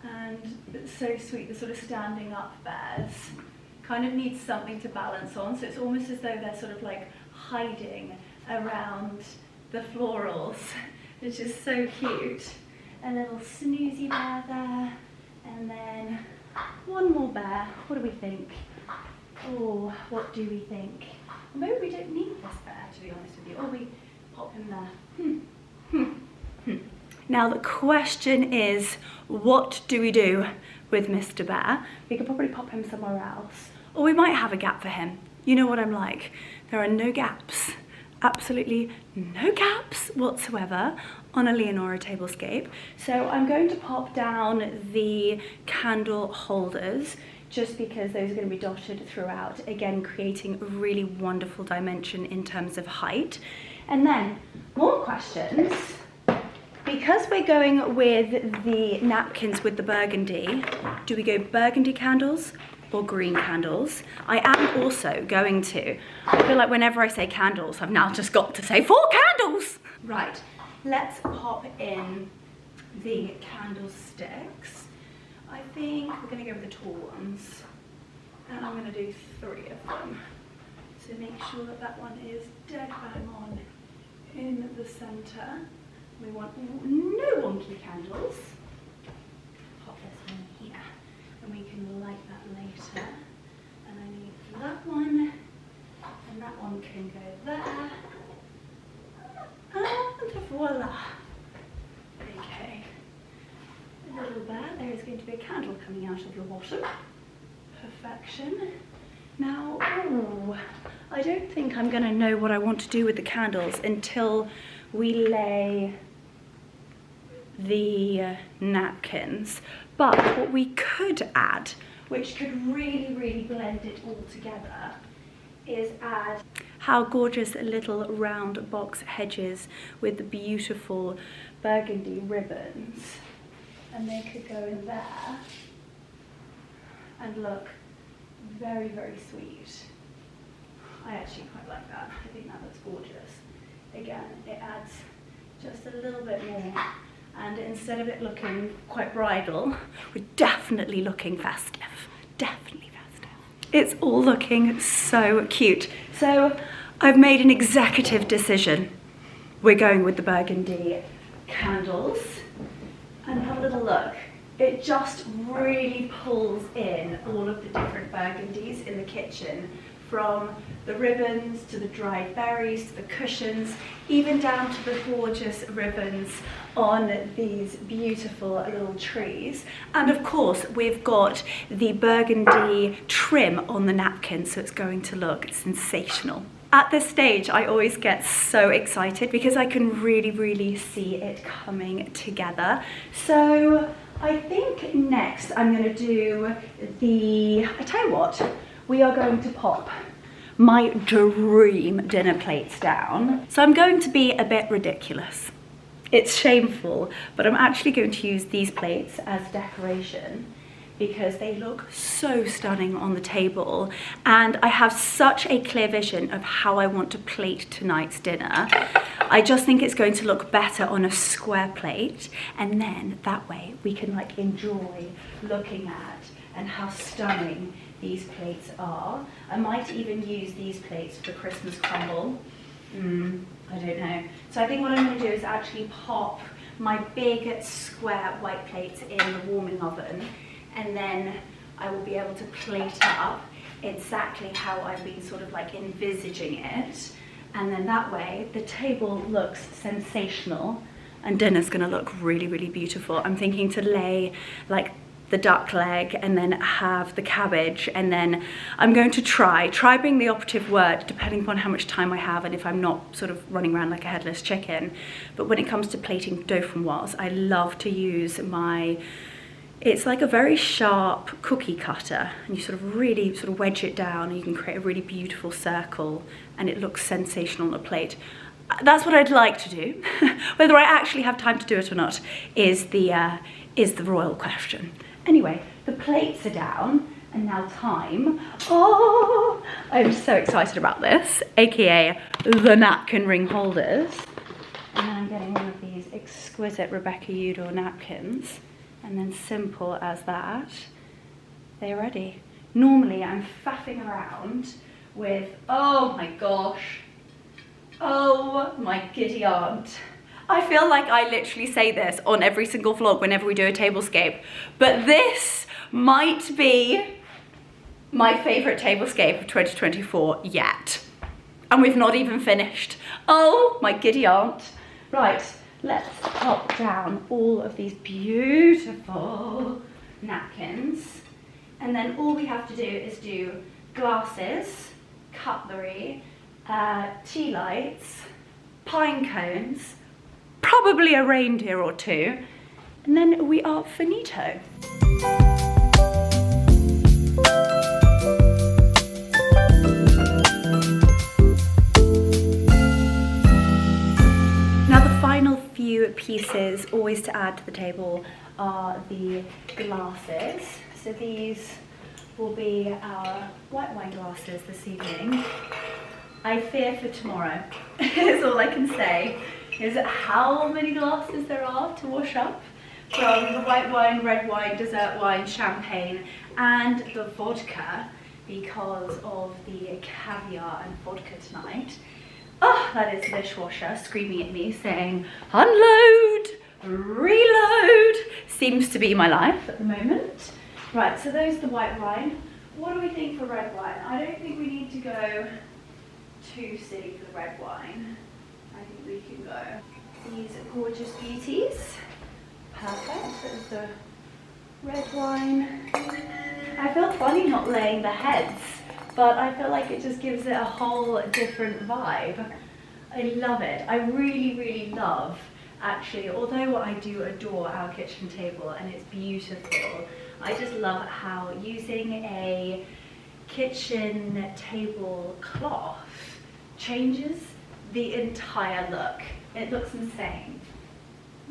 And it's so sweet, the sort of standing up bears. Kind of needs something to balance on, so it's almost as though they're sort of like hiding around the florals, which is so cute. A little snoozy bear there, and then one more bear. What do we think? Oh, what do we think? Maybe we don't need this bear, to be honest with you. Oh, we pop him there. Now the question is, what do we do with Mr. Bear? We could probably pop him somewhere else. Or we might have a gap for him. You know what I'm like. There are no gaps, absolutely no gaps whatsoever on a Leonora tablescape. So I'm going to pop down the candle holders just because those are going to be dotted throughout, again creating a really wonderful dimension in terms of height. And then more questions. Because we're going with the napkins with the burgundy, do we go burgundy candles or green candles? I am also going to, I feel like whenever I say candles, I've now just got to say 4 candles. Right, let's pop in the candlesticks. I think we're gonna go with the tall ones. And I'm gonna do 3 of them. So make sure that that one is dead bang on in the center. We want no wonky candles. Pop this one here, and we can light that later. And I need that one, and that one can go there. And voila. Okay. A little bear, there is going to be a candle coming out of your bottom. Perfection. Now, ooh, I don't think I'm going to know what I want to do with the candles until we lay the napkins. But what we could add, which could really, really blend it all together, is add how gorgeous little round box hedges with the beautiful burgundy ribbons. And they could go in there and look very, very sweet. I actually quite like that. I think that looks gorgeous. Again, it adds just a little bit more. And instead of it looking quite bridal, we're definitely looking festive. Definitely festive. It's all looking so cute. So I've made an executive decision. We're going with the burgundy candles. And have a little look. It just really pulls in all of the different burgundies in the kitchen, from the ribbons to the dried berries to the cushions, even down to the gorgeous ribbons on these beautiful little trees. And of course, we've got the burgundy trim on the napkin, so it's going to look sensational. At this stage, I always get so excited because I can really, really see it coming together. So I think next I'm going to do I tell you what, we are going to pop my dream dinner plates down. So I'm going to be a bit ridiculous. It's shameful, but I'm actually going to use these plates as decoration because they look so stunning on the table, and I have such a clear vision of how I want to plate tonight's dinner. I just think it's going to look better on a square plate, and then that way we can like enjoy looking at and how stunning these plates are. I might even use these plates for Christmas crumble. I don't know. So I think what I'm going to do is actually pop my big square white plates in the warming oven, and then I will be able to plate up exactly how I've been sort of like envisaging it. And then that way the table looks sensational, and dinner's gonna look really, really beautiful. I'm thinking to lay like the duck leg and then have the cabbage, and then I'm going to try being the operative word, depending upon how much time I have and if I'm not sort of running around like a headless chicken. But when it comes to plating dauphinoise, I love to use it's like a very sharp cookie cutter, and you sort of really sort of wedge it down and you can create a really beautiful circle and it looks sensational on a plate. That's what I'd like to do. Whether I actually have time to do it or not is the royal question. Anyway, the plates are down, and now time. Oh, I'm so excited about this, aka the napkin ring holders. And I'm getting one of these exquisite Rebecca Udall napkins, and then simple as that, they're ready. Normally I'm faffing around with, oh my gosh, oh my giddy aunt. I feel like I literally say this on every single vlog whenever we do a tablescape, but this might be my favourite tablescape of 2024 yet. And we've not even finished. Oh my giddy aunt. Right, let's pop down all of these beautiful napkins. And then all we have to do is do glasses, cutlery, tea lights, pine cones, probably a reindeer or two, and then we are finito. Now the final few pieces always to add to the table are the glasses. So these will be our white wine glasses this evening. I fear for tomorrow, is all I can say. Is how many glasses there are to wash up from the white wine, red wine, dessert wine, champagne, and the vodka, because of the caviar and vodka tonight. Oh, that is the dishwasher screaming at me saying, unload, reload. Seems to be my life at the moment. Right, so there's the white wine. What do we think for red wine? I don't think we need to go too silly for the red wine. I think we can go. These gorgeous beauties. Perfect. There's the red wine. I feel funny not laying the heads, but I feel like it just gives it a whole different vibe. I love it. I really, really love, actually, although I do adore our kitchen table and it's beautiful, I just love how using a kitchen table cloth changes the entire look. It looks insane.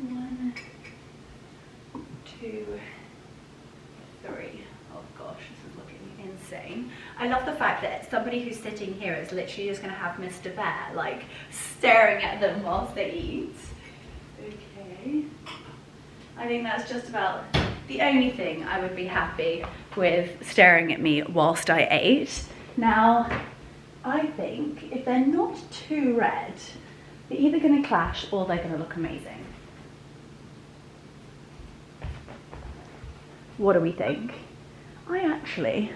1, 2, 3. Oh gosh, this is looking insane. I love the fact that somebody who's sitting here is literally just going to have Mr. Bear like staring at them whilst they eat. Okay. I think that's just about the only thing I would be happy with staring at me whilst I ate. Now, I think if they're not too red, they're either going to clash or they're going to look amazing. What do we think? I actually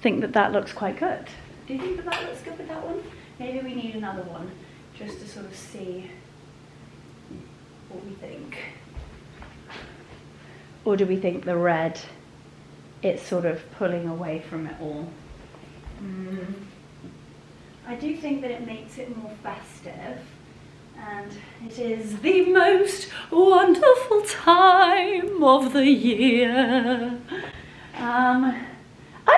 think that that looks quite good. Do you think that that looks good with that one? Maybe we need another one just to sort of see what we think. Or do we think the red, it's sort of pulling away from it all? I do think that it makes it more festive, and it is the most wonderful time of the year. I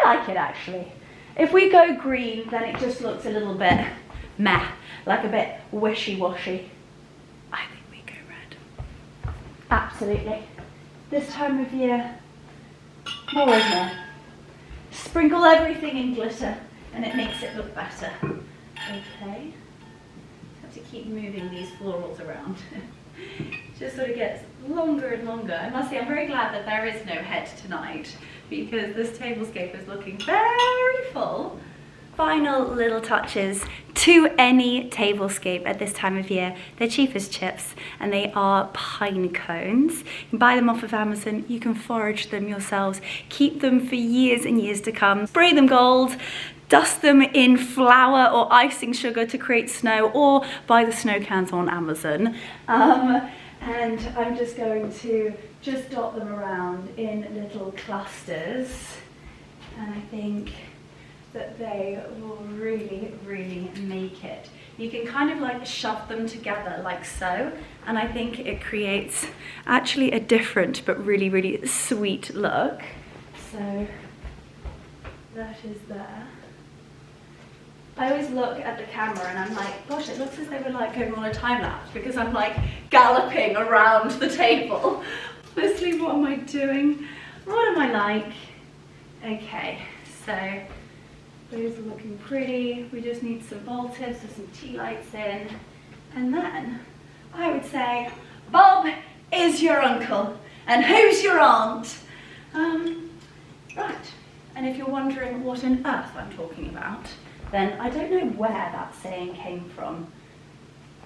like it actually. If we go green, then it just looks a little bit meh, like a bit wishy-washy. I think we go red. Absolutely. This time of year, more is more. Sprinkle everything in glitter and it makes it look better. Okay. Have to keep moving these florals around. Just sort of gets longer and longer. I must say I'm very glad that there is no head tonight, because this tablescape is looking very full. Final little touches to any tablescape at this time of year. They're cheap as chips and they are pine cones. You can buy them off of Amazon, you can forage them yourselves, keep them for years and years to come, spray them gold, dust them in flour or icing sugar to create snow, or buy the snow cans on Amazon. And I'm just going to just dot them around in little clusters, and I think that they will really, really make it. You can kind of like shove them together like so, and I think it creates actually a different but really, really sweet look. So that is there. I always look at the camera and I'm like, gosh, it looks as though we're like going on a time lapse, because I'm like galloping around the table. Honestly, what am I doing? What am I like? Okay, so those are looking pretty. We just need some voltives with some tea lights in. And then I would say, Bob is your uncle and who's your aunt? Right, and if you're wondering what on earth I'm talking about, then I don't know where that saying came from.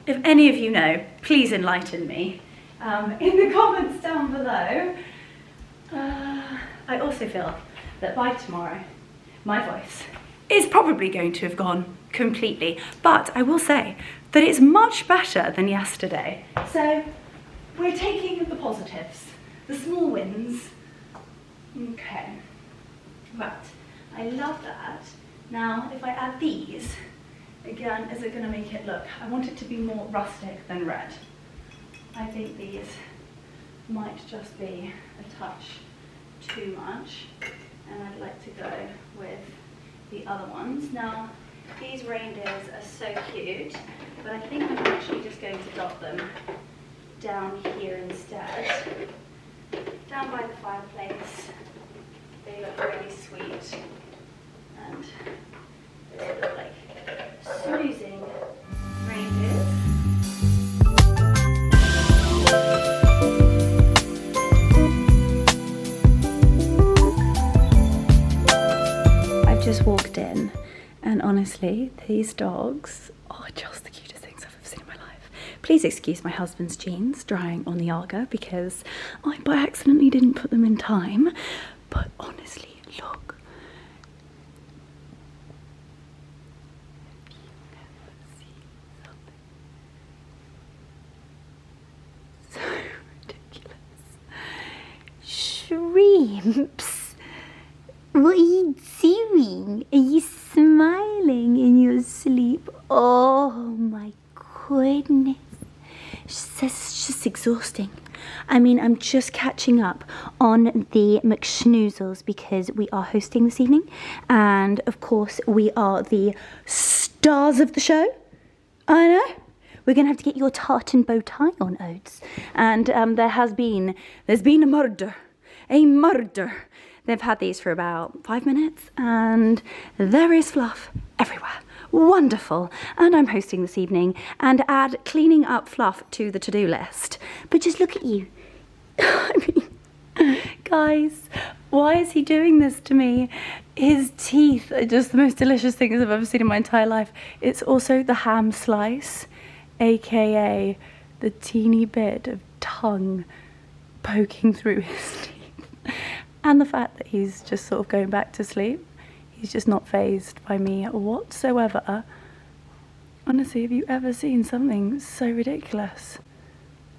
If any of you know, please enlighten me in the comments down below. I also feel that by tomorrow, my voice is probably going to have gone completely, but I will say that it's much better than yesterday. So we're taking the positives, the small wins. Okay, right, I love that. Now, if I add these, again, is it going to make it look? I want it to be more rustic than red. I think these might just be a touch too much, and I'd like to go with the other ones. Now, these reindeers are so cute, but I think I'm actually just going to dot them down here instead. Down by the fireplace. They look really sweet. And they look like snoozing reindeers. I've just walked in, and honestly, these dogs are just the cutest things I've ever seen in my life. Please excuse my husband's jeans drying on the Arga, because I by accidentally didn't put them in time. But honestly, look. Shrimps, what are you doing? Are you smiling in your sleep? Oh my goodness, that's just exhausting. I mean, I'm just catching up on the McSchnoozles because we are hosting this evening, and of course we are the stars of the show. I know. We're going to have to get your tartan bow tie on, Oates. And there's been a murder. A murder. They've had these for about 5 minutes, and there is fluff everywhere. Wonderful. And I'm hosting this evening, and add cleaning up fluff to the to-do list. But just look at you. I mean, guys, why is he doing this to me? His teeth are just the most delicious things I've ever seen in my entire life. It's also the ham slice, aka the teeny bit of tongue poking through his teeth. And the fact that he's just sort of going back to sleep. He's just not fazed by me whatsoever. Honestly, have you ever seen something so ridiculous?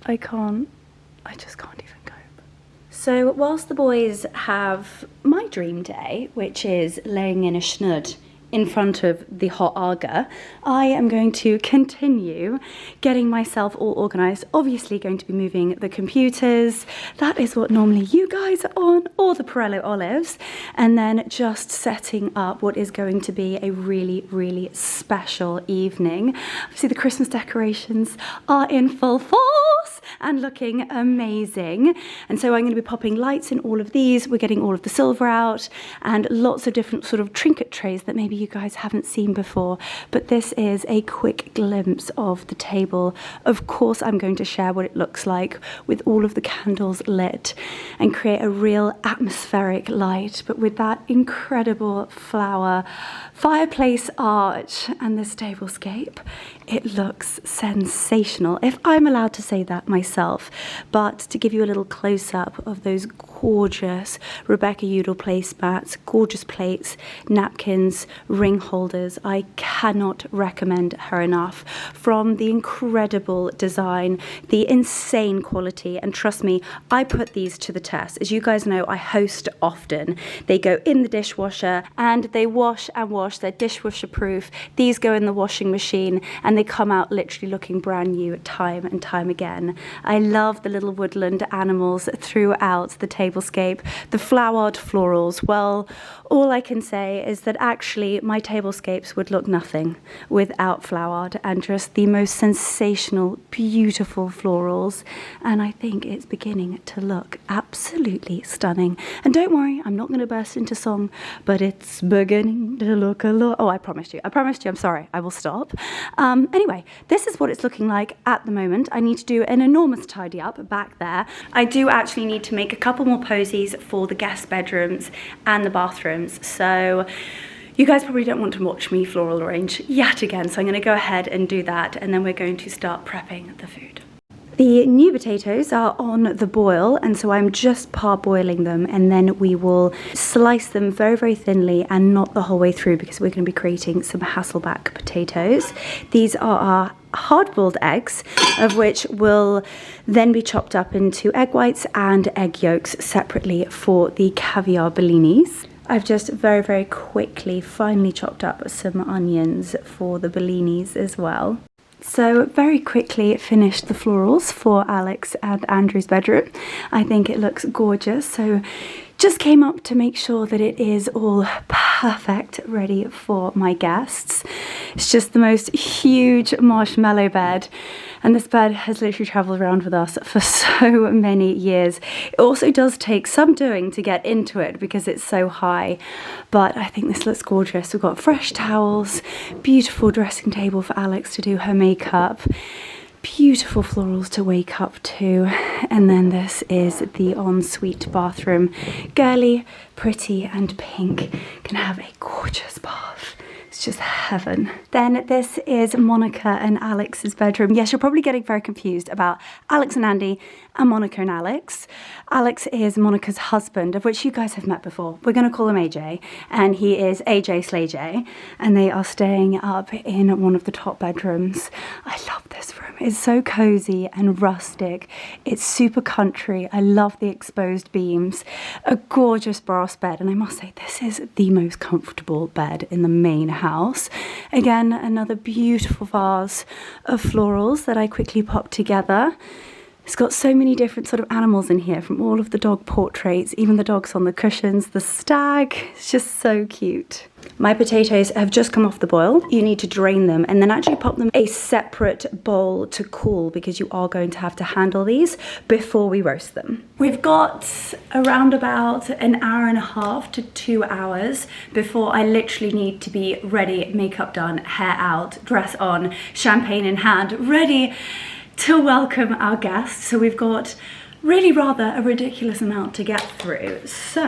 I just can't even cope. So whilst the boys have my dream day, which is laying in a schnud in front of the hot Arga, I am going to continue getting myself all organised. Obviously going to be moving the computers. That is what normally you guys are on, or the Perello olives. And then just setting up what is going to be a really, really special evening. Obviously the Christmas decorations are in full force and looking amazing. And so I'm going to be popping lights in all of these. We're getting all of the silver out and lots of different sort of trinket trays that maybe you guys haven't seen before, but this is a quick glimpse of the table. Of course, I'm going to share what it looks like with all of the candles lit and create a real atmospheric light, but with that incredible flower fireplace art and this tablescape, it looks sensational, if I'm allowed to say that myself. myself, but to give you a little close-up of those gorgeous Rebecca Udall placemats, gorgeous plates, napkins, ring holders. I cannot recommend her enough. From the incredible design, the insane quality, and trust me, I put these to the test. As you guys know, I host often. They go in the dishwasher and they wash and wash. They're dishwasher proof. These go in the washing machine and they come out literally looking brand new time and time again. I love the little woodland animals throughout the tablescape. The flowered florals, well, all I can say is that actually my tablescapes would look nothing without flowered and just the most sensational, beautiful florals. And I think it's beginning to look absolutely stunning. And don't worry, I'm not going to burst into song, but it's beginning to look a lot. Oh, I promised you, I'm sorry, I will stop. Anyway, this is what it's looking like at the moment. I need to do an enormous tidy up back there. I do actually need to make a couple more posies for the guest bedrooms and the bathrooms. So you guys probably don't want to watch me floral arrange yet again. So I'm going to go ahead and do that. And then we're going to start prepping the food. The new potatoes are on the boil, and so I'm just parboiling them, and then we will slice them very, very thinly and not the whole way through because we're going to be creating some Hasselback potatoes. These are our hard-boiled eggs, of which will then be chopped up into egg whites and egg yolks separately for the caviar bellinis. I've just very, very quickly finely chopped up some onions for the bellinis as well. So very quickly finished the florals for Alex and Andrew's bedroom. I think it looks gorgeous. So just came up to make sure that it is all perfect, ready for my guests. It's just the most huge marshmallow bed. And this bed has literally traveled around with us for so many years. It also does take some doing to get into it because it's so high. But I think this looks gorgeous. We've got fresh towels, beautiful dressing table for Alex to do her makeup, beautiful florals to wake up to, and then this is the ensuite bathroom. Girly, pretty and pink. Can have a gorgeous bath. It's just heaven. Then this is Monica and Alex's bedroom. Yes, you're probably getting very confused about Alex and Andy and Monica and Alex. Alex is Monica's husband, of which you guys have met before. We're going to call him AJ, and he is AJ Slay J, and they are staying up in one of the top bedrooms. I love this room. It's so cozy and rustic. It's super country. I love the exposed beams. A gorgeous brass bed, and I must say this is the most comfortable bed in the main house. Again, another beautiful vase of florals that I quickly popped together. It's got so many different sort of animals in here, from all of the dog portraits, even the dogs on the cushions, the stag. It's just so cute. My potatoes have just come off the boil. You need to drain them and then actually pop them in a separate bowl to cool because you are going to have to handle these before we roast them. We've got around about an hour and a half to 2 hours before I literally need to be ready, makeup done, hair out, dress on, champagne in hand, ready to welcome our guests. So we've got really rather a ridiculous amount to get through. So,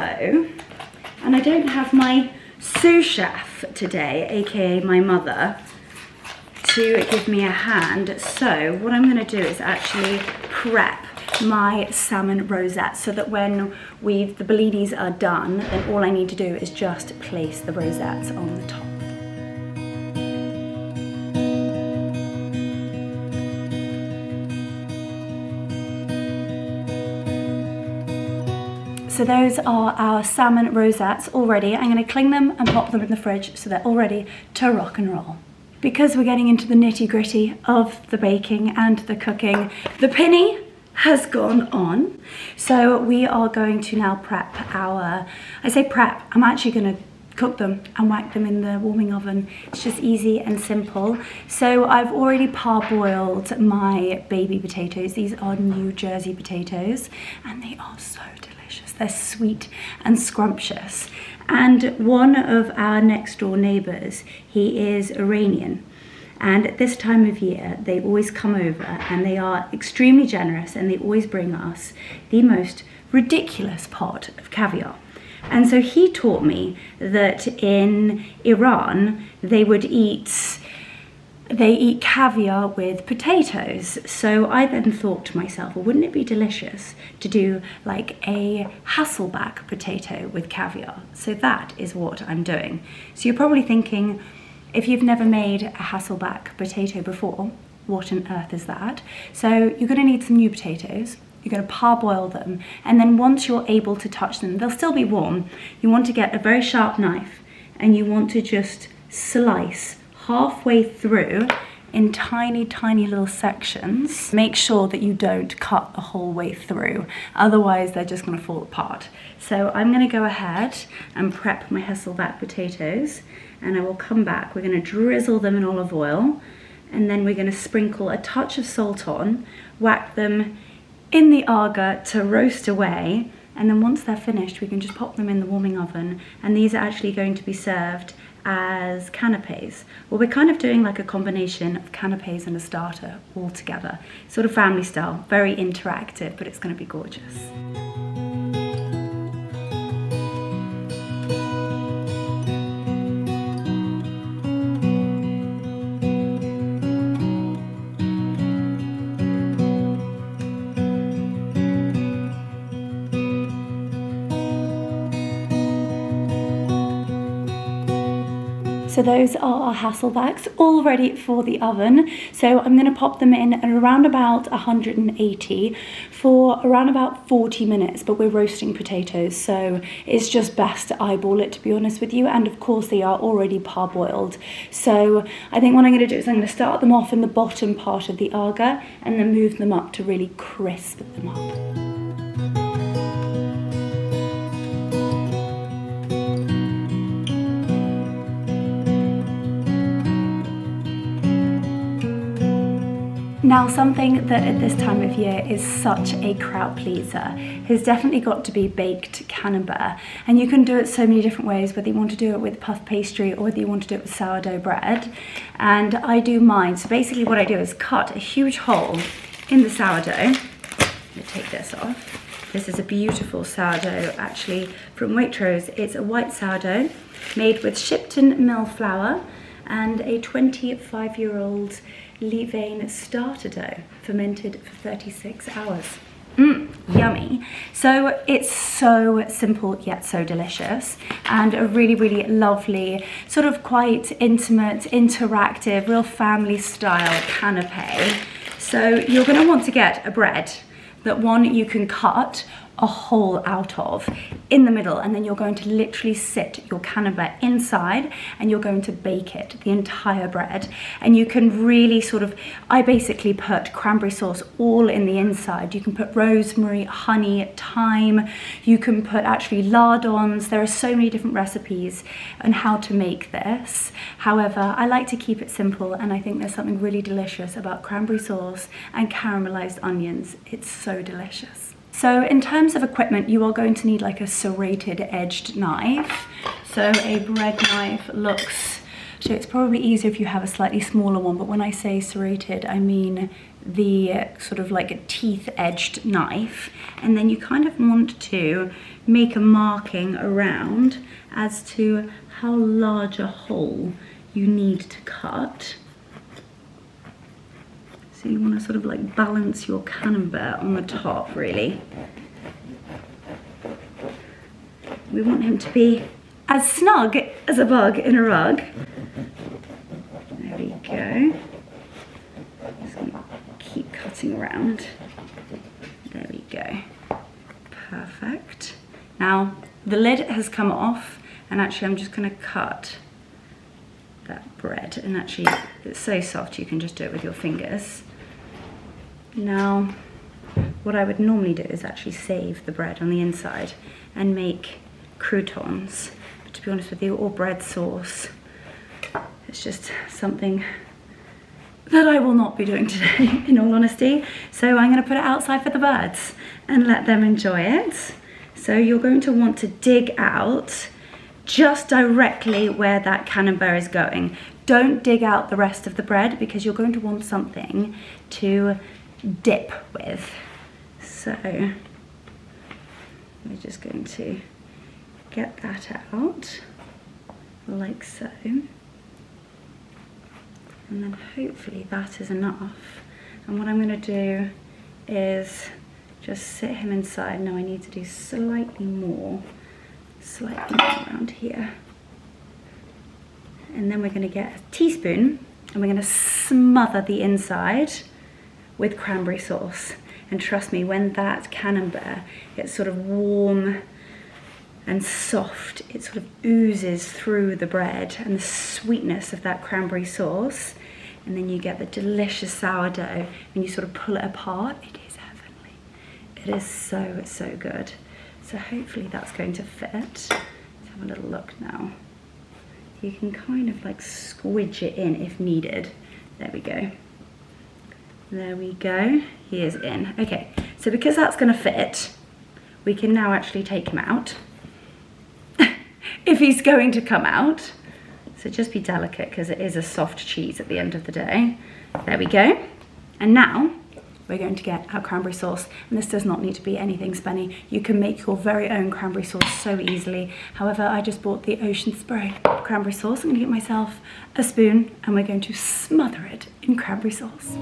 and I don't have my sous chef today, aka my mother, to give me a hand. So what I'm going to do is actually prep my salmon rosette so that when the bellinis are done, then all I need to do is just place the rosettes on the top. So those are our salmon rosettes all ready. I'm going to cling them and pop them in the fridge so they're all ready to rock and roll. Because we're getting into the nitty-gritty of the baking and the cooking, the pinny has gone on. So we are going to now prep our, I say prep, I'm actually going to cook them and whack them in the warming oven. It's just easy and simple. So I've already parboiled my baby potatoes. These are New Jersey potatoes and they are so delicious. They're sweet and scrumptious. And one of our next door neighbors, he is Iranian. And at this time of year, they always come over and they are extremely generous and they always bring us the most ridiculous pot of caviar. And so he taught me that in Iran, they would eat they eat caviar with potatoes. So I then thought to myself, well, wouldn't it be delicious to do like a Hasselback potato with caviar? So that is what I'm doing. So you're probably thinking, if you've never made a Hasselback potato before, what on earth is that? So you're going to need some new potatoes. You're going to parboil them, and then once you're able to touch them, they'll still be warm. You want to get a very sharp knife, and you want to just slice halfway through in tiny, tiny little sections. Make sure that you don't cut the whole way through, otherwise they're just going to fall apart. So I'm going to go ahead and prep my Hasselback potatoes, and I will come back. We're going to drizzle them in olive oil, and then we're going to sprinkle a touch of salt on, whack them in the Aga to roast away, and then once they're finished we can just pop them in the warming oven, and these are actually going to be served as canapes. Well, we're kind of doing like a combination of canapes and a starter all together, sort of family style, very interactive, but it's going to be gorgeous. So those are our Hasselbacks, all ready for the oven. So I'm going to pop them in at around about 180 for around about 40 minutes, but we're roasting potatoes, so it's just best to eyeball it, to be honest with you. And of course they are already parboiled. So I think what I'm going to do is I'm going to start them off in the bottom part of the Aga and then move them up to really crisp them up. Now, something that at this time of year is such a crowd pleaser has definitely got to be baked camembert. And you can do it so many different ways, whether you want to do it with puff pastry or whether you want to do it with sourdough bread. And I do mine. So basically what I do is cut a huge hole in the sourdough. I'm going to take this off. This is a beautiful sourdough, actually, from Waitrose. It's a white sourdough made with Shipton mill flour and a 25-year-old levain starter dough, fermented for 36 hours. Yummy. So it's so simple yet so delicious, and a really, really lovely, sort of quite intimate, interactive, real family style canapé. So you're going to want to get a bread that you can cut a hole out of in the middle, and then you're going to literally sit your camembert inside and you're going to bake it, the entire bread. And you can really sort of, I basically put cranberry sauce all in the inside. You can put rosemary, honey, thyme, you can put actually lardons. There are so many different recipes on how to make this. However, I like to keep it simple, and I think there's something really delicious about cranberry sauce and caramelized onions. It's so delicious. So in terms of equipment, you are going to need like a serrated edged knife. So a bread knife looks, so it's probably easier if you have a slightly smaller one, but when I say serrated, I mean the sort of like a teeth edged knife. And then you kind of want to make a marking around as to how large a hole you need to cut. So you want to sort of like balance your camembert on the top, really. We want him to be as snug as a bug in a rug. There we go. Just gonna keep cutting around. There we go. Perfect. Now, the lid has come off, and actually I'm just going to cut that bread, and actually it's so soft you can just do it with your fingers. Now, what I would normally do is actually save the bread on the inside and make croutons. But to be honest with you, or bread sauce, it's just something that I will not be doing today, in all honesty. So I'm going to put it outside for the birds and let them enjoy it. So you're going to want to dig out just directly where that camembert is going. Don't dig out the rest of the bread, because you're going to want something to dip with. So we're just going to get that out like so. And then hopefully that is enough. And what I'm going to do is just sit him inside. Now I need to do slightly more around here. And then we're going to get a teaspoon and we're going to smother the inside with cranberry sauce. And trust me, when that camembert gets sort of warm and soft, it sort of oozes through the bread and the sweetness of that cranberry sauce. And then you get the delicious sourdough and you sort of pull it apart. It is heavenly. It is so good. So hopefully that's going to fit. Let's have a little look now. You can kind of like squidge it in if needed. There we go. There we go. He is in. Okay, so because that's going to fit, we can now actually take him out. If he's going to come out. So just be delicate because it is a soft cheese at the end of the day. There we go. And now we're going to get our cranberry sauce. And this does not need to be anything spenny. You can make your very own cranberry sauce so easily. However, I just bought the Ocean Spray cranberry sauce. I'm going to get myself a spoon and we're going to smother it in cranberry sauce.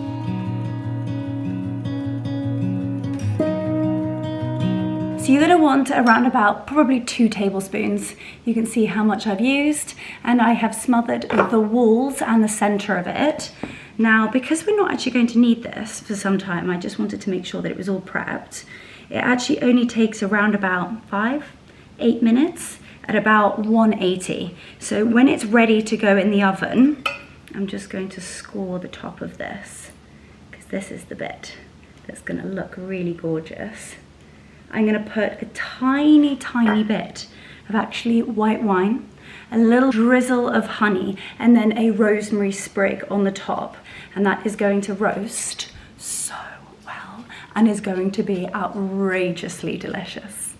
So you're going to want around about probably 2 tablespoons. You can see how much I've used, and I have smothered the walls and the center of it. Now, because we're not actually going to need this for some time, I just wanted to make sure that it was all prepped. It actually only takes around about 5-8 minutes at about 180. So when it's ready to go in the oven, I'm just going to score the top of this, because this is the bit that's going to look really gorgeous. I'm going to put a tiny bit of actually white wine, a little drizzle of honey, and then a rosemary sprig on the top. And that is going to roast so well and is going to be outrageously delicious.